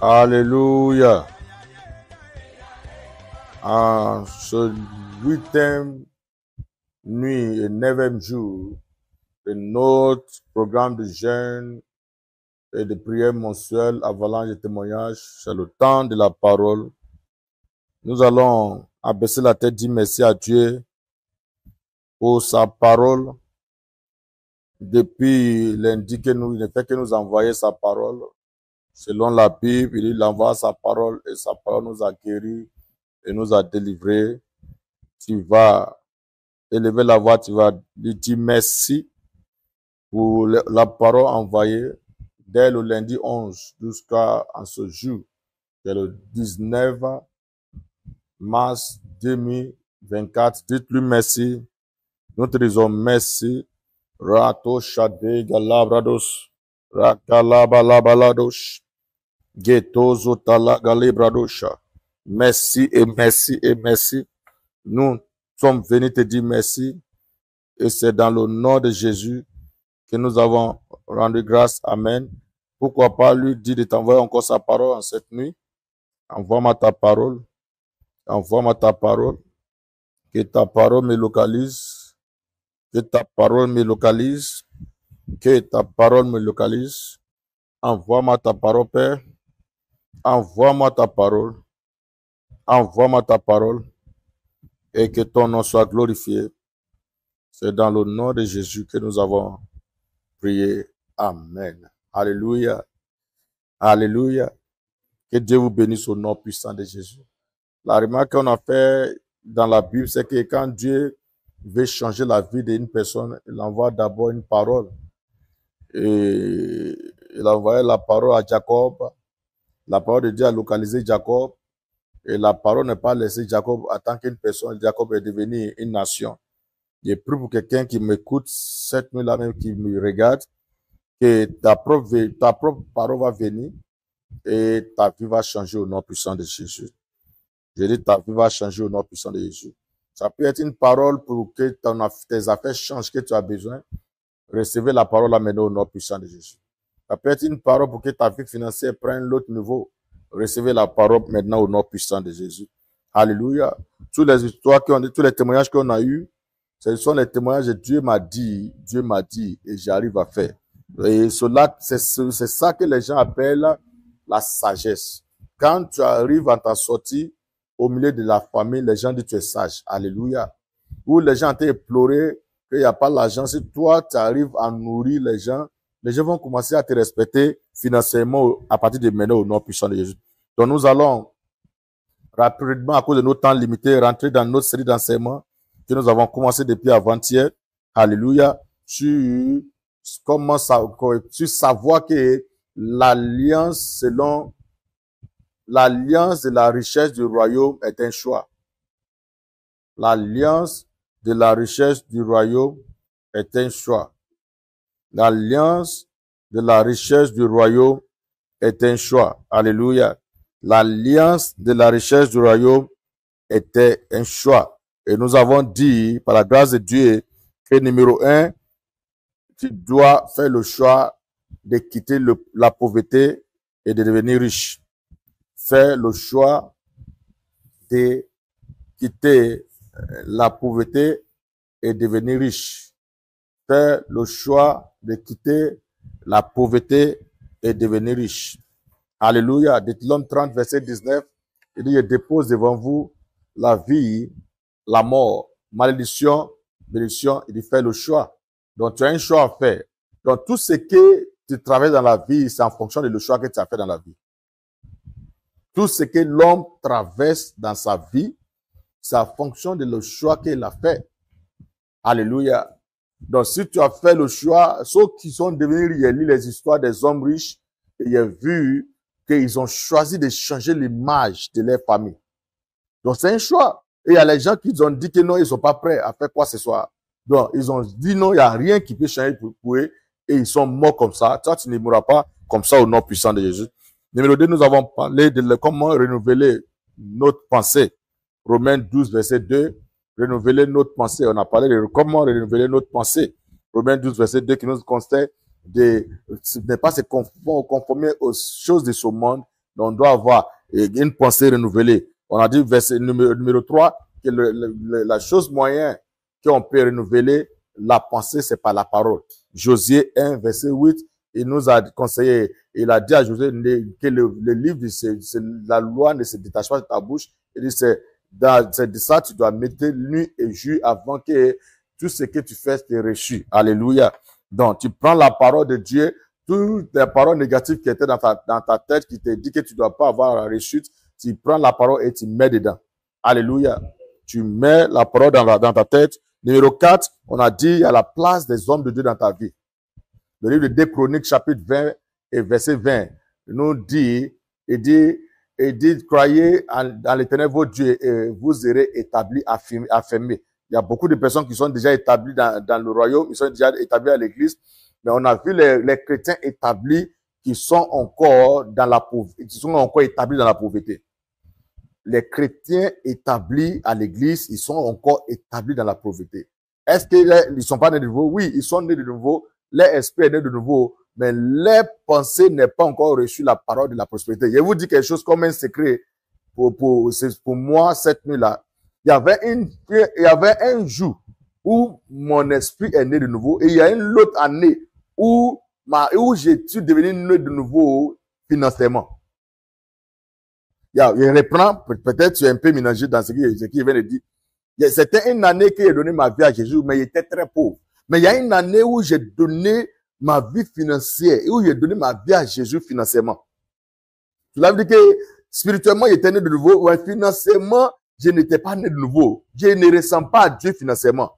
Alléluia. En ce 8e nuit et 9e jour de notre programme de jeûne et de prière mensuelle, avalanche de témoignages, c'est le temps de la parole. Nous allons abaisser la tête, dire merci à Dieu pour sa parole. Depuis lundi il ne fait que nous envoyer sa parole. Selon la Bible, il envoie sa parole et sa parole nous a guéris et nous a délivrés. Tu vas élever la voix, tu vas lui dire merci pour la parole envoyée dès le lundi 11 jusqu'à ce jour, c'est le 19 mars 2024. Dites-lui merci. Nous te disons merci. Rato Shade Galabrados, Rakalabalabados, Getozo Tala Galibradosha. Merci et merci et merci. Nous sommes venus te dire merci. Et c'est dans le nom de Jésus que nous avons rendu grâce. Amen. Pourquoi pas lui dire de t'envoyer encore sa parole en cette nuit? Envoie-moi ta parole. Envoie-moi ta parole. Que ta parole me localise. Que ta parole me localise. Que ta parole me localise. Envoie-moi ta parole, Père. Envoie-moi ta parole. Envoie-moi ta parole. Et que ton nom soit glorifié. C'est dans le nom de Jésus que nous avons prié. Amen. Alléluia. Alléluia. Que Dieu vous bénisse au nom puissant de Jésus. La remarque qu'on a fait dans la Bible, c'est que quand Dieu veut changer la vie d'une personne, il envoie d'abord une parole. Et il a envoyé la parole à Jacob. La parole de Dieu a localisé Jacob. Et la parole n'a pas laissé Jacob en tant qu'une personne. Jacob est devenu une nation. Je prie pour quelqu'un qui m'écoute cette nuit-là même, qui me regarde, que ta propre parole va venir et ta vie va changer au nom puissant de Jésus. Je dis ta vie va changer au nom puissant de Jésus. Ça peut être une parole pour que tes affaires changent, que tu as besoin. Recevez la parole là maintenant au nom puissant de Jésus. Ça peut être une parole pour que ta vie financière prenne l'autre niveau. Recevez la parole maintenant au nom puissant de Jésus. Alléluia. Toutes les histoires tous les témoignages qu'on a eus, ce sont les témoignages de Dieu m'a dit, et j'arrive à faire. Et cela, c'est ça que les gens appellent la sagesse. Quand tu arrives à ta sortie, au milieu de la famille, les gens disent tu es sage. Alléluia. Ou les gens t'ont pleuré qu'il n'y a pas l'argent. Si toi, tu arrives à nourrir les gens vont commencer à te respecter financièrement à partir de maintenant au nom puissant de Jésus. Donc nous allons rapidement, à cause de notre temps limité, rentrer dans notre série d'enseignements que nous avons commencé depuis avant-hier. Alléluia. Sur savoir que l'alliance de la richesse du royaume est un choix. L'alliance de la richesse du royaume est un choix. L'alliance de la richesse du royaume est un choix. Alléluia. L'alliance de la richesse du royaume était un choix. Et nous avons dit, par la grâce de Dieu, que numéro 1, tu dois faire le choix de quitter la pauvreté et de devenir riche. Faire le choix de quitter la pauvreté et devenir riche. Faire le choix de quitter la pauvreté et devenir riche. Alléluia. Deutéronome 30, verset 19, il dit, je dépose devant vous la vie, la mort, malédiction, bénédiction. Il dit, fais le choix. Donc, tu as un choix à faire. Donc, tout ce que tu travailles dans la vie, c'est en fonction de le choix que tu as fait dans la vie. Tout ce que l'homme traverse dans sa vie, c'est en fonction de le choix qu'il a fait. Alléluia. Donc, si tu as fait le choix, ceux qui sont devenus, il lit les histoires des hommes riches, et il a vu qu'ils ont choisi de changer l'image de leur famille. Donc, c'est un choix. Et il y a les gens qui ont dit que non, ils sont pas prêts à faire quoi ce soir. Donc, ils ont dit non, il n'y a rien qui peut changer pour eux, et ils sont morts comme ça. Toi, tu ne mourras pas comme ça au nom puissant de Jésus. Numéro 2, nous avons parlé de comment renouveler notre pensée. Romains 12, verset 2. Renouveler notre pensée. On a parlé de comment renouveler notre pensée. Romains 12, verset 2, qui nous conseille de ne pas se conformer aux choses de ce monde, Donc, on doit avoir une pensée renouvelée. On a dit verset numéro 3 que la chose moyenne qu'on peut renouveler la pensée, c'est par la parole. Josué 1, verset 8, il nous a conseillé, il a dit à Josué que le livre, la loi ne se détache pas de ta bouche. Il dit, c'est de ça, tu dois mettre nuit et jour avant que tout ce que tu fais te reçu. Alléluia. Donc, tu prends la parole de Dieu, toutes les paroles négatives qui étaient dans ta tête, qui te dit que tu ne dois pas avoir la réussite, tu prends la parole et tu mets dedans. Alléluia. Tu mets la parole dans ta tête. Numéro 4, on a dit, il y a la place des hommes de Dieu dans ta vie. Le livre de 2 Chroniques, chapitre 20 et verset 20, nous dit, il dit, croyez dans l'Éternel votre Dieu et vous serez établis, affirmés. Il y a beaucoup de personnes qui sont déjà établies dans le royaume, ils sont déjà établis à l'église, mais on a vu les chrétiens établis qui sont encore dans la pauvreté, qui sont encore établis dans la pauvreté. Les chrétiens établis à l'église, ils sont encore établis dans la pauvreté. Est-ce qu'ils ne sont pas nés de nouveau? Oui, ils sont nés de nouveau. Leur esprit est né de nouveau, mais leur pensée n'est pas encore reçu la parole de la prospérité. Je vous dis quelque chose comme un secret pour moi cette nuit-là. Il y avait un jour où mon esprit est né de nouveau et il y a une autre année où je suis devenu né de nouveau financièrement. Je reprends, peut-être tu es un peu mélangé dans ce qu'il vient de dire. C'était une année que j'ai donné ma vie à Jésus, mais il était très pauvre. Mais il y a une année où j'ai donné ma vie financière, et où j'ai donné ma vie à Jésus financièrement. Cela veut dire que spirituellement, il était né de nouveau, mais financièrement, je n'étais pas né de nouveau. Je ne ressemble pas à Dieu financièrement.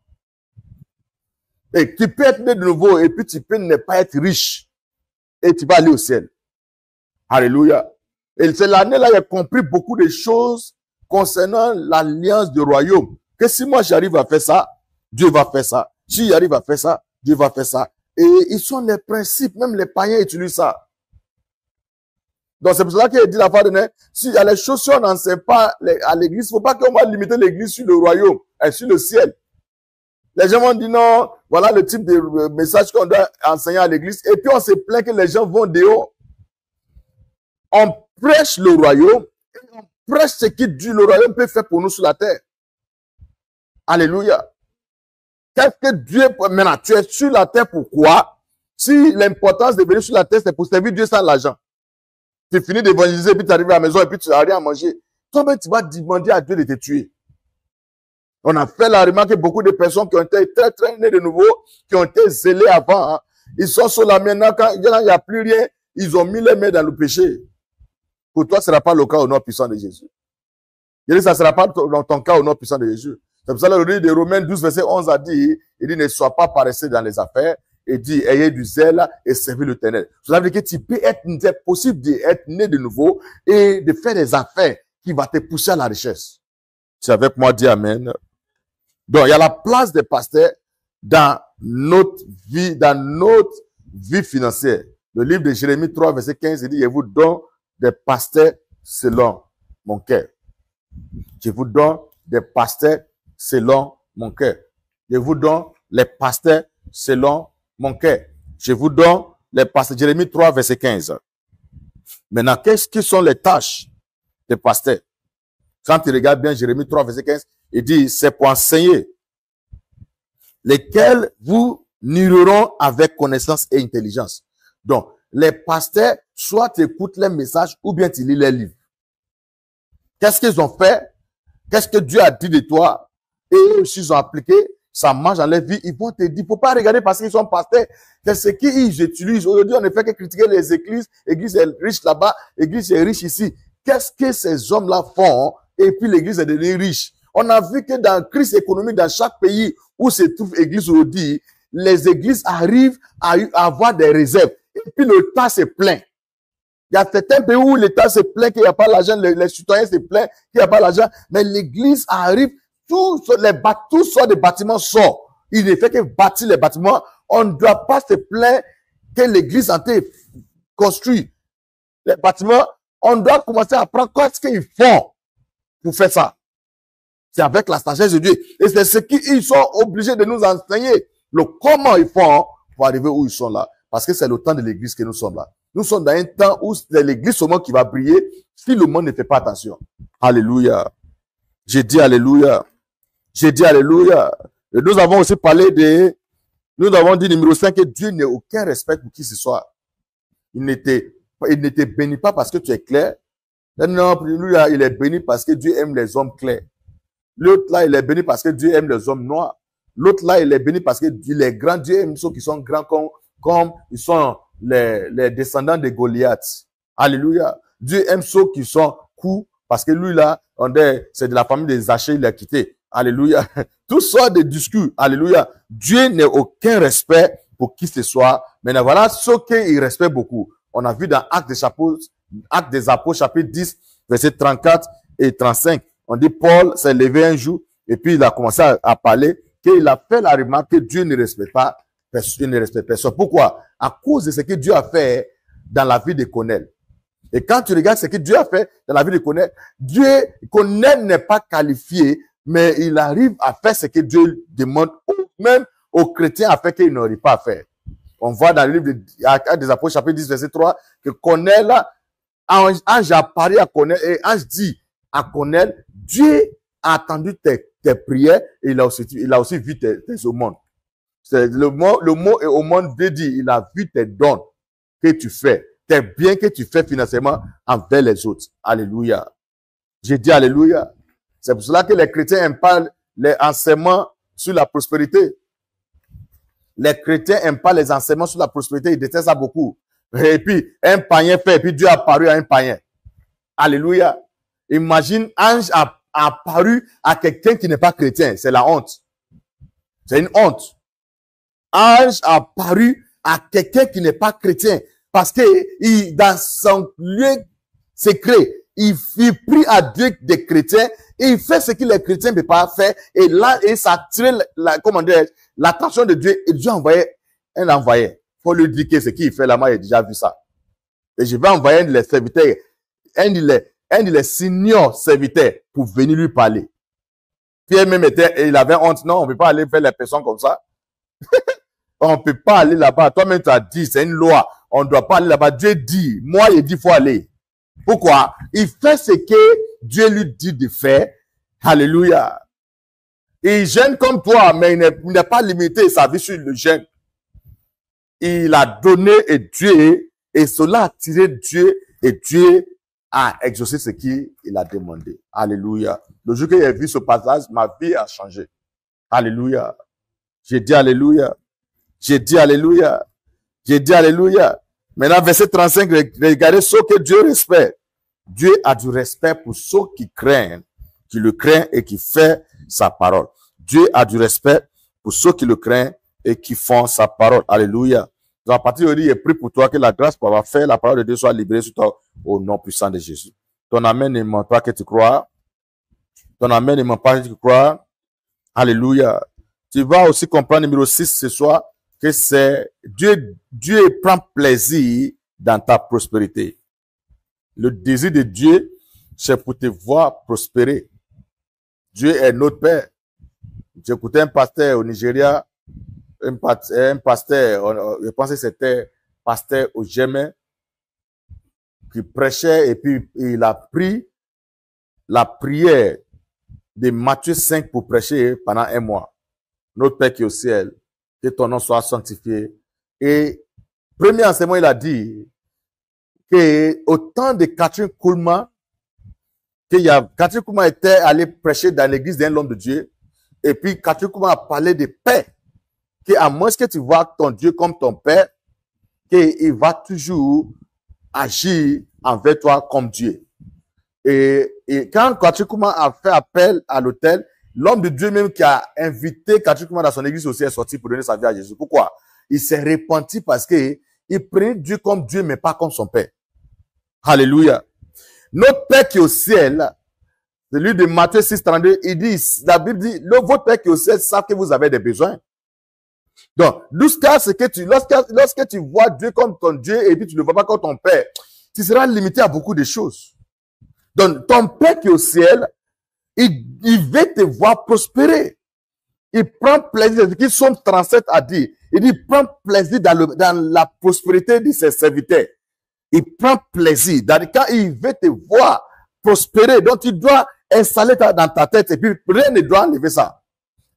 Et tu peux être né de nouveau, et puis tu peux ne pas être riche, et tu vas aller au ciel. Alléluia. Et c'est l'année-là, j'ai compris beaucoup de choses concernant l'alliance du royaume. Que si moi j'arrive à faire ça, Dieu va faire ça. Si j'arrive à faire ça, Dieu va faire ça. Et ils sont les principes, même les païens utilisent ça. Donc c'est pour cela qu'il dit la fois dernière, s'il y a les choses qu'on n'enseigne pas à l'église, il ne faut pas qu'on va limiter l'église sur le royaume et sur le ciel. Les gens vont dire non, voilà le type de message qu'on doit enseigner à l'église. Et puis on se plaint que les gens vont dehors. On prêche le royaume et on prêche ce que Dieu, le royaume peut faire pour nous sur la terre. Alléluia. Qu'est-ce que Dieu, maintenant, tu es sur la terre, pourquoi? Si l'importance de venir sur la terre, c'est pour servir Dieu sans l'argent. Tu finis d'évangéliser, puis tu arrives à la maison, et puis tu n'as rien à manger. Toi-même, tu vas demander à Dieu de te tuer. On a fait la remarque que beaucoup de personnes qui ont été très, très nées de nouveau, qui ont été zélées avant, hein, ils sont sur la maintenant, quand il n'y a plus rien, ils ont mis les mains dans le péché. Pour toi, ce ne sera pas le cas au nom puissant de Jésus. Il dit, ça ne sera pas dans ton cas au nom puissant de Jésus. C'est pour ça que le livre de Romains 12, verset 11 a dit, il dit, ne sois pas paresseux dans les affaires, et dit, ayez du zèle et servez l'Éternel. Cela veut dire que tu peux c'est possible d'être né de nouveau et de faire des affaires qui vont te pousser à la richesse. C'est avec moi, dis amen. Donc, il y a la place des pasteurs dans notre vie financière. Le livre de Jérémie 3, verset 15, il dit, je vous donne des pasteurs selon mon cœur. Je vous donne des pasteurs selon mon cœur. Je vous donne les pasteurs selon mon cœur. Je vous donne les pasteurs. Jérémie 3, verset 15. Maintenant, qu'est-ce que sont les tâches des pasteurs? Quand tu regardes bien Jérémie 3, verset 15, il dit, c'est pour enseigner, lesquels vous nourriront avec connaissance et intelligence. Donc, les pasteurs, soit tu écoutes les messages, ou bien tu lis les livres. Qu'est-ce qu'ils ont fait? Qu'est-ce que Dieu a dit de toi? Et s'ils ont appliqué, ça marche dans leur vie, ils vont te dire, faut pas regarder parce qu'ils sont pasteurs. C'est ce qu'ils utilisent. Aujourd'hui, on ne fait que critiquer les églises. L'église est riche là-bas, l'église est riche ici. Qu'est-ce que ces hommes-là font? Et puis l'église est devenue riche. On a vu que dans la crise économique, dans chaque pays où se trouve l'église aujourd'hui, les églises arrivent à avoir des réserves. Et puis l'État se plaint. Il y a certains pays où l'État se plaint qu'il n'y a pas l'argent, les citoyens se plaignent qu'il n'y a pas l'argent, mais l'église arrive, tous sortes de bâtiments sortent. Il ne fait que bâtir les bâtiments. On ne doit pas se plaindre que l'église a été construite. Les bâtiments, on doit commencer à apprendre qu'est-ce qu'ils font pour faire ça. C'est avec la sagesse de Dieu. Et c'est ce qu'ils sont obligés de nous enseigner. Le comment ils font pour arriver où ils sont là. Parce que c'est le temps de l'église que nous sommes là. Nous sommes dans un temps où c'est l'église seulement qui va briller si le monde ne fait pas attention. Alléluia. J'ai dit alléluia. J'ai dit alléluia. Et nous avons aussi parlé nous avons dit numéro 5 que Dieu n'a aucun respect pour qui ce soit. Il ne te bénit pas parce que tu es clair. Non, lui là, il est béni parce que Dieu aime les hommes clairs. L'autre là, il est béni parce que Dieu aime les hommes noirs. L'autre là, il est béni parce que les grands, Dieu aime ceux qui sont grands comme ils sont les descendants de Goliath. Alléluia. Dieu aime ceux qui sont courts parce que lui là, c'est de la famille des Zachée, il a quitté. Alléluia. Tout ça de discours. Alléluia. Dieu n'a aucun respect pour qui ce soit. Maintenant, voilà ce qu'il respecte beaucoup. On a vu dans Actes des Apôtres, chapitre 10, verset 34 et 35. On dit Paul s'est levé un jour et puis il a commencé à parler qu'il a fait la remarque que Dieu ne respecte pas personne, ne respecte personne. Pourquoi? À cause de ce que Dieu a fait dans la vie de Cornèle. Et quand tu regardes ce que Dieu a fait dans la vie de Cornèle, Cornèle n'est pas qualifié, mais il arrive à faire ce que Dieu demande, ou même aux chrétiens à faire qu'ils n'auraient pas à faire. On voit dans le livre des Apôtres, chapitre 10, verset 3, que Cornèle, ange apparaît à Cornèle, et ange dit à Cornèle, Dieu a attendu tes prières, et il a aussi vu tes aumônes. Le mot aumône veut dire, il a vu tes dons que tu fais, tes biens que tu fais financièrement envers les autres. Alléluia. J'ai dit alléluia. C'est pour cela que les chrétiens n'aiment pas les enseignements sur la prospérité. Les chrétiens n'aiment pas les enseignements sur la prospérité. Ils détestent ça beaucoup. Et puis, un païen fait, et puis Dieu a apparu à un païen. Alléluia. Imagine, ange a apparu à quelqu'un qui n'est pas chrétien. C'est la honte. C'est une honte. Ange a apparu à quelqu'un qui n'est pas chrétien. Parce que dans son lieu secret, il prie à Dieu des chrétiens et il fait ce que les chrétiens ne peuvent pas faire. Et là, ça attire l'attention de Dieu. Et Dieu a envoyé un envoyé. Faut lui dire que ce qu'il fait là-bas, il a déjà vu ça. Et je vais envoyer un de les serviteurs, un de les seniors serviteurs pour venir lui parler. Pierre même il avait honte. Non, on ne peut pas aller faire les personnes comme ça. On ne peut pas aller là-bas. Toi-même, tu as dit, c'est une loi. On ne doit pas aller là-bas. Dieu dit, moi, il dit, il faut aller. Pourquoi? Il fait ce que Dieu lui dit de faire. Alléluia. Il jeûne comme toi, mais il n'est pas limité sa vie sur le jeûne. Il a donné et cela a attiré Dieu et Dieu a exaucé ce qu'il a demandé. Alléluia. Le jour que j'ai vu ce passage, ma vie a changé. Alléluia. J'ai dit alléluia. J'ai dit alléluia. J'ai dit alléluia. Maintenant, verset 35, regardez ce que Dieu respecte. Dieu a du respect pour ceux qui craignent, qui le craignent et qui font sa parole. Dieu a du respect pour ceux qui le craignent et qui font sa parole. Alléluia. Donc, à partir d'aujourd'hui, il prie pour toi que la grâce pour avoir fait la parole de Dieu soit libérée sur toi au nom puissant de Jésus. Ton amen ne ment pas que tu crois. Ton amen ne ment pas que tu crois. Alléluia. Tu vas aussi comprendre numéro 6 ce soir que c'est Dieu prend plaisir dans ta prospérité. Le désir de Dieu, c'est pour te voir prospérer. Dieu est notre Père. J'écoutais un pasteur au Nigeria, un pasteur, je pense que c'était pasteur au Jémen, qui prêchait et puis il a pris la prière de Matthieu 5 pour prêcher pendant un mois. Notre Père qui est au ciel, que ton nom soit sanctifié. Et premier enseignement, il a dit que au temps de Catherine Kuhlman, Catherine Kuhlman était allé prêcher dans l'église d'un homme de Dieu. Et puis Catherine Kuhlman a parlé de paix. À moins que tu vois ton Dieu comme ton Père, qu'il va toujours agir envers toi comme Dieu. Et quand Catherine Kuhlman a fait appel à l'autel, l'homme de Dieu même qui a invité Catherine Kuhlman dans son église aussi est sorti pour donner sa vie à Jésus. Pourquoi? Il s'est repenti parce que il prenait Dieu comme Dieu, mais pas comme son Père. Alléluia. Notre Père qui est au ciel, celui de Matthieu 6, 32, il dit, la Bible dit, votre Père qui est au ciel savent que vous avez des besoins. Donc, lorsque tu vois Dieu comme ton Dieu et puis tu ne le vois pas comme ton Père, tu seras limité à beaucoup de choses. Donc, ton Père qui est au ciel, il veut te voir prospérer. Il prend plaisir, c'est ce que Somme 37 a dit. Il dit, prend plaisir dans la prospérité de ses serviteurs. Il prend plaisir. Quand il veut te voir prospérer, donc tu dois installer dans ta tête et puis rien ne doit enlever ça.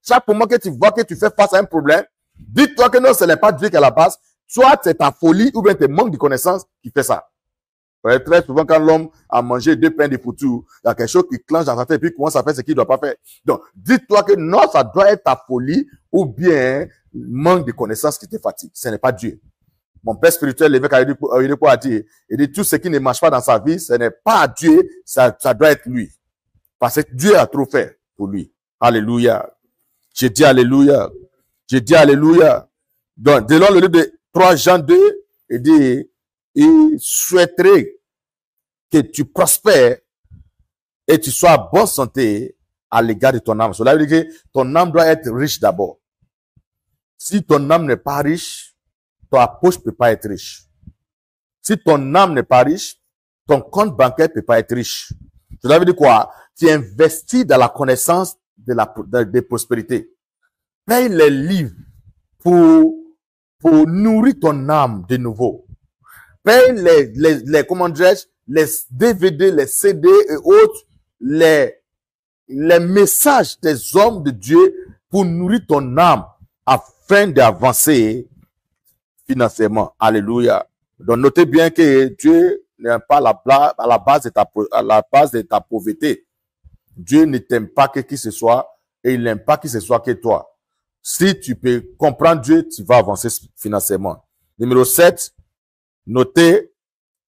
Chaque moment que tu vois que tu fais face à un problème, dis-toi que non, ce n'est pas Dieu qui est à la base. Soit c'est ta folie ou bien tes manques de connaissances qui fait ça. Très souvent, quand l'homme a mangé 2 pains de foutu, il y a quelque chose qui clenche dans sa tête et puis commence à faire ce qu'il ne doit pas faire. Donc, dis-toi que non, ça doit être ta folie ou bien manque de connaissances qui te fatigue. Ce n'est pas Dieu. Mon père spirituel, l'évêque Ayodeko a dit, il dit tout ce qui ne marche pas dans sa vie, ce n'est pas Dieu, ça doit être lui. Parce que Dieu a trop fait pour lui. Alléluia. J'ai dit alléluia. J'ai dit alléluia. Donc, dès lors, le livre de 3 Jean 2, il dit, il souhaiterait que tu prospères et tu sois en bonne santé à l'égard de ton âme. Cela veut dire que ton âme doit être riche d'abord. Si ton âme n'est pas riche, ta poche ne peut pas être riche. Si ton âme n'est pas riche, ton compte bancaire ne peut pas être riche. Cela veut dire quoi? Tu investis dans la connaissance de prospérité. Paye les livres pour nourrir ton âme de nouveau. Paye les comment dirais-je, les DVD, les CD et autres, les messages des hommes de Dieu pour nourrir ton âme afin d'avancer financièrement. Alléluia. Donc, notez bien que Dieu n'est pas à la base de ta pauvreté. Dieu ne t'aime pas que qui ce soit et il n'aime pas qui ce soit que toi. Si tu peux comprendre Dieu, tu vas avancer financièrement. Numéro 7, notez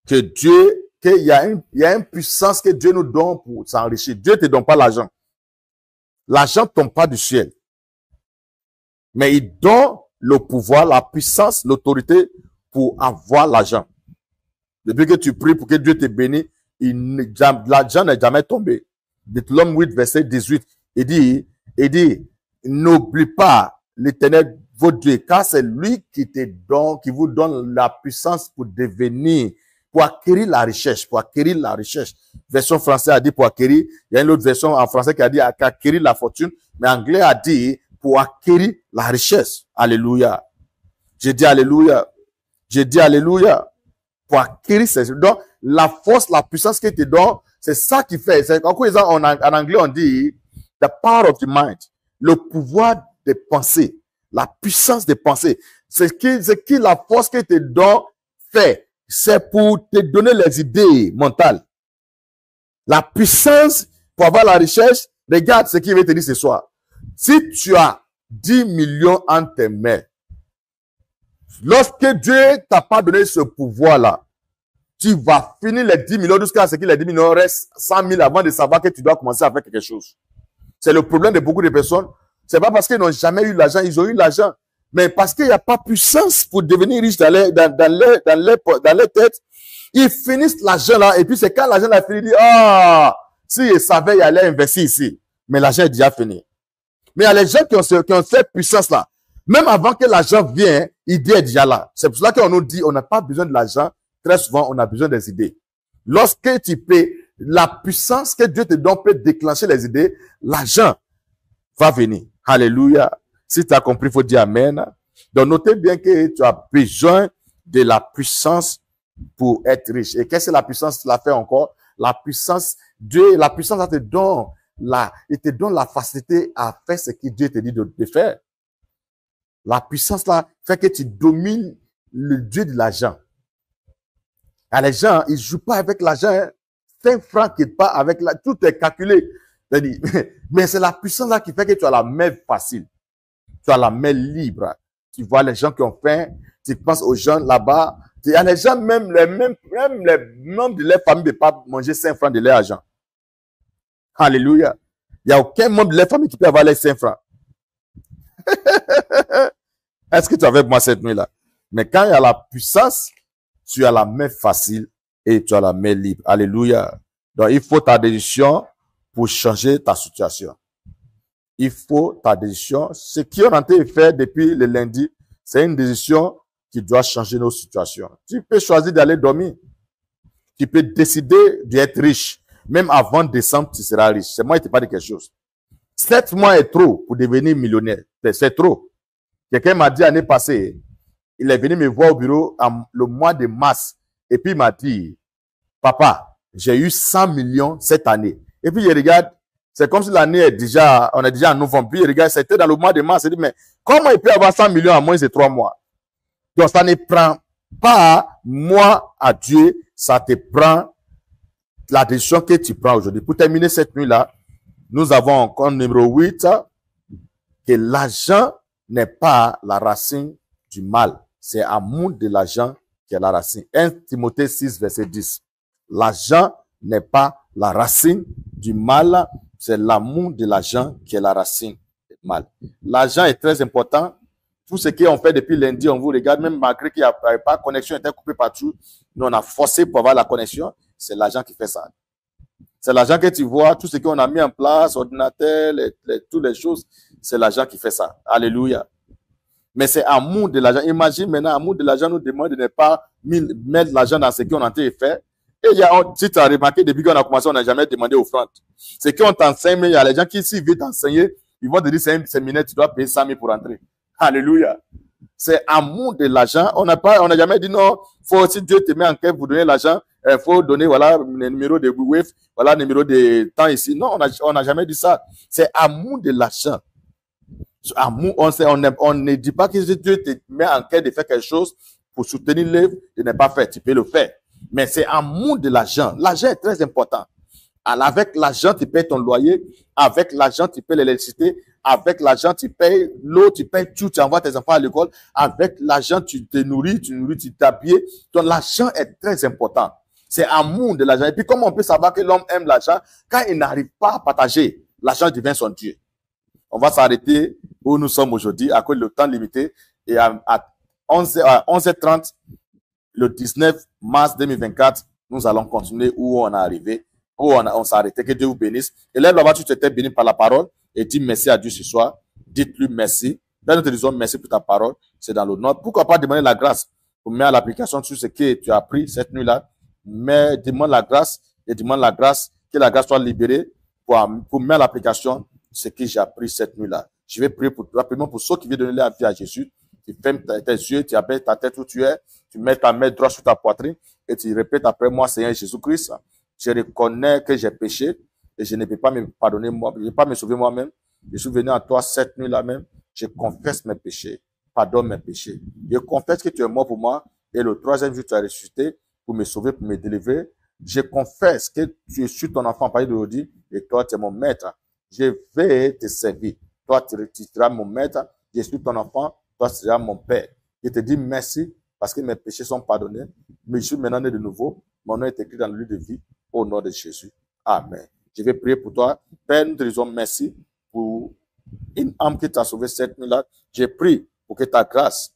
que Dieu, qu'il y a une puissance que Dieu nous donne pour s'enrichir. Dieu ne te donne pas l'argent. L'argent ne tombe pas du ciel. Mais il donne le pouvoir, la puissance, l'autorité pour avoir l'argent. Depuis que tu pries pour que Dieu te bénisse, l'argent n'est jamais tombé. Deutéronome 8, verset 18, il dit, n'oublie pas l'Éternel, votre Dieu, car c'est lui qui vous donne la puissance pour devenir, pour acquérir la richesse, Version française a dit pour acquérir, il y a une autre version en français qui a dit acquérir la fortune, mais anglais a dit pour acquérir la richesse. Alléluia. J'ai dit alléluia. J'ai dit alléluia. Pour acquérir ces... Donc, la force, la puissance qu'il te donne, c'est ça qui fait. En anglais, on dit the power of the mind. Le pouvoir des pensées. La puissance des pensées. C'est qui la force qu'il te donne fait. C'est pour te donner les idées mentales. La puissance pour avoir la richesse, regarde ce qu'il veut te dire ce soir. Si tu as 10 millions en tes mains, lorsque Dieu t'a pas donné ce pouvoir-là, tu vas finir les 10 millions jusqu'à ce que les 10 millions restent 100 000 avant de savoir que tu dois commencer à faire quelque chose. C'est le problème de beaucoup de personnes. C'est pas parce qu'ils n'ont jamais eu l'argent, ils ont eu l'argent. Mais parce qu'il n'y a pas puissance pour devenir riche dans les têtes, ils finissent l'argent là, et puis c'est quand l'argent a fini, ils disent, ah, si ils savaient, ils allaient investir ici. Mais l'argent est déjà fini. Mais il y a les gens qui ont cette puissance-là. Même avant que l'argent vienne, l'idée est déjà là. C'est pour cela qu'on nous dit, on n'a pas besoin de l'argent. Très souvent, on a besoin des idées. Lorsque tu peux, la puissance que Dieu te donne peut déclencher les idées, l'argent va venir. Alléluia. Si tu as compris, il faut dire Amen. Donc, notez bien que tu as besoin de la puissance pour être riche. Et qu'est-ce que la puissance la fait encore? La puissance, Dieu, la puissance, ça te donne il te donne la facilité à faire ce que Dieu te dit de faire. La puissance là fait que tu domines le Dieu de l'argent. Les gens, ils jouent pas avec l'argent. 5 francs qui pas avec tout est calculé. Mais c'est la puissance là qui fait que tu as la main facile. Tu as la main libre. Tu vois les gens qui ont faim. Tu penses aux gens là-bas. Il y a les gens, même les membres de leur famille ne peuvent pas manger 5 francs de leur argent. Alléluia. Il n'y a aucun membre de leur famille qui peut avoir les 5 francs. Est-ce que tu es avec moi cette nuit-là? Mais quand il y a la puissance, tu as la main facile et tu as la main libre. Alléluia. Donc, il faut ta décision pour changer ta situation. Il faut ta décision. Ce qu'on a en train de faire depuis le lundi, c'est une décision qui doit changer nos situations. Tu peux choisir d'aller dormir. Tu peux décider d'être riche. Même avant décembre, tu seras riche. C'est moi qui te parle de quelque chose. 7 mois est trop pour devenir millionnaire. C'est trop. Quelqu'un m'a dit l'année passée, il est venu me voir au bureau le mois de mars. Et puis il m'a dit, papa, j'ai eu 100 millions cette année. Et puis je regarde, c'est comme si l'année est déjà, on est déjà en novembre. Puis je regarde, c'était dans le mois de mars. Il dit, mais comment il peut avoir 100 millions en moins de 3 mois? Donc ça ne prend pas moi à Dieu, ça te prend la décision que tu prends aujourd'hui. Pour terminer cette nuit-là, nous avons encore numéro 8, que l'argent n'est pas la racine du mal. C'est l'amour de l'argent qui est la racine. 1 Timothée 6, verset 10. L'argent n'est pas la racine du mal, c'est l'amour de l'argent qui est la racine du mal. L'argent est très important. Tout ce qu'on fait depuis lundi, on vous regarde, même malgré qu'il n'y a pas de connexion, était coupé partout, nous on a forcé pour avoir la connexion, c'est l'argent qui fait ça. C'est l'argent que tu vois, tout ce qu'on a mis en place, ordinateur, toutes les choses, c'est l'argent qui fait ça. Alléluia. Mais c'est amour de l'argent. Imagine maintenant, amour de l'argent nous demande de ne pas mettre l'argent dans ce qu'on a en train de faire. Et il y a, si tu as remarqué, depuis qu'on a commencé, on n'a jamais demandé offrande. C'est qu'on t'enseigne, mais il y a les gens qui, s'ils veulent t'enseigner, ils vont te dire, c'est un séminaire, tu dois payer 100 000 pour entrer. Alléluia. C'est amour de l'argent. On n'a jamais dit non, faut, si Dieu te met en cœur pour donner l'argent, il faut donner, voilà, le numéro de WAVE, voilà, le numéro de temps ici. Non, on n'a jamais dit ça. C'est amour de l'argent. Amour, on ne dit pas que si Dieu te met en cœur de faire quelque chose pour soutenir l'œuvre, de ne pas faire. Tu peux le faire. Mais c'est amour de l'argent. L'argent est très important. Alors, avec l'argent, tu payes ton loyer. Avec l'argent, tu payes l'électricité. Avec l'argent, tu payes l'eau, tu payes tout, tu envoies tes enfants à l'école. Avec l'argent, tu te nourris, tu t'habilles. Donc, l'argent est très important. C'est amour de l'argent. Et puis, comment on peut savoir que l'homme aime l'argent? Quand il n'arrive pas à partager, l'argent devient son Dieu. On va s'arrêter où nous sommes aujourd'hui, à cause du temps limité. Et à 11h30, le 19 mars 2024, nous allons continuer où on est arrivé, où on s'est arrêté. Que Dieu vous bénisse. Et lève là-bas, tu t'étais béni par la parole et dis merci à Dieu ce soir. Dites-lui merci. Là, nous te disons merci pour ta parole. C'est dans le nom. Pourquoi pas demander la grâce pour mettre l'application sur ce que tu as appris cette nuit-là. Mais demande la grâce et demande la grâce, que la grâce soit libérée pour mettre l'application ce que j'ai appris cette nuit-là. Je vais prier rapidement pour ceux qui veulent donner la vie à Jésus. Tu fermes tes yeux, tu abaisses ta tête où tu es, tu mets ta main droite sur ta poitrine et tu répètes après moi, Seigneur Jésus-Christ, je reconnais que j'ai péché et je ne peux pas me pardonner moi, je ne peux pas me sauver moi-même. Je suis venu à toi cette nuit-là même. Je confesse mes péchés. Pardonne mes péchés. Je confesse que tu es mort pour moi et le troisième jour tu as ressuscité pour me sauver, pour me délivrer. Je confesse que tu es sur ton enfant par d'aujourd'hui et toi tu es mon maître. Je vais te servir. Toi tu seras mon maître. Je suis ton enfant. Toi tu seras mon père. Je te dis merci parce que mes péchés sont pardonnés. Mais je suis maintenant né de nouveau. Mon nom est écrit dans le livre de vie au nom de Jésus. Amen. Je vais prier pour toi. Père, nous te disons merci pour une âme qui t'a sauvé cette nuit-là. Je prie pour que ta grâce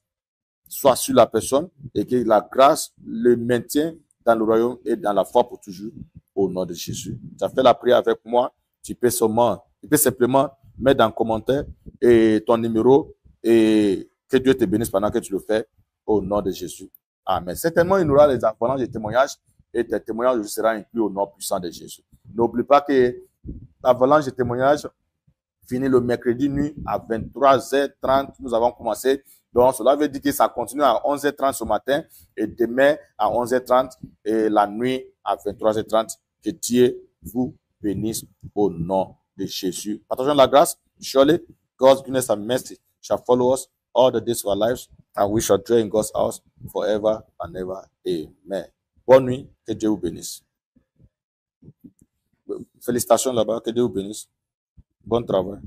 soit sur la personne et que la grâce le maintienne dans le royaume et dans la foi pour toujours au nom de Jésus. Tu as fait la prière avec moi. Tu peux simplement mettre dans le commentaire et ton numéro et que Dieu te bénisse pendant que tu le fais au nom de Jésus. Amen. Certainement, il y aura les avalanches de témoignages et tes témoignages seront inclus au nom puissant de Jésus. N'oublie pas que l'avalanche de témoignages finit le mercredi nuit à 23h30. Nous avons commencé. Donc, cela veut dire que ça continue à 11h30 ce matin et demain à 11h30 et la nuit à 23h30. Que Dieu vous bénisse au nom de Jésus. Partageons la grâce. Surely, God's goodness and mercy shall follow us all the days of our lives, and we shall dwell in God's house forever and ever. Amen. Bonne nuit. Que Dieu vous bénisse. Félicitations là-bas. Que Dieu vous bénisse. Bon travail.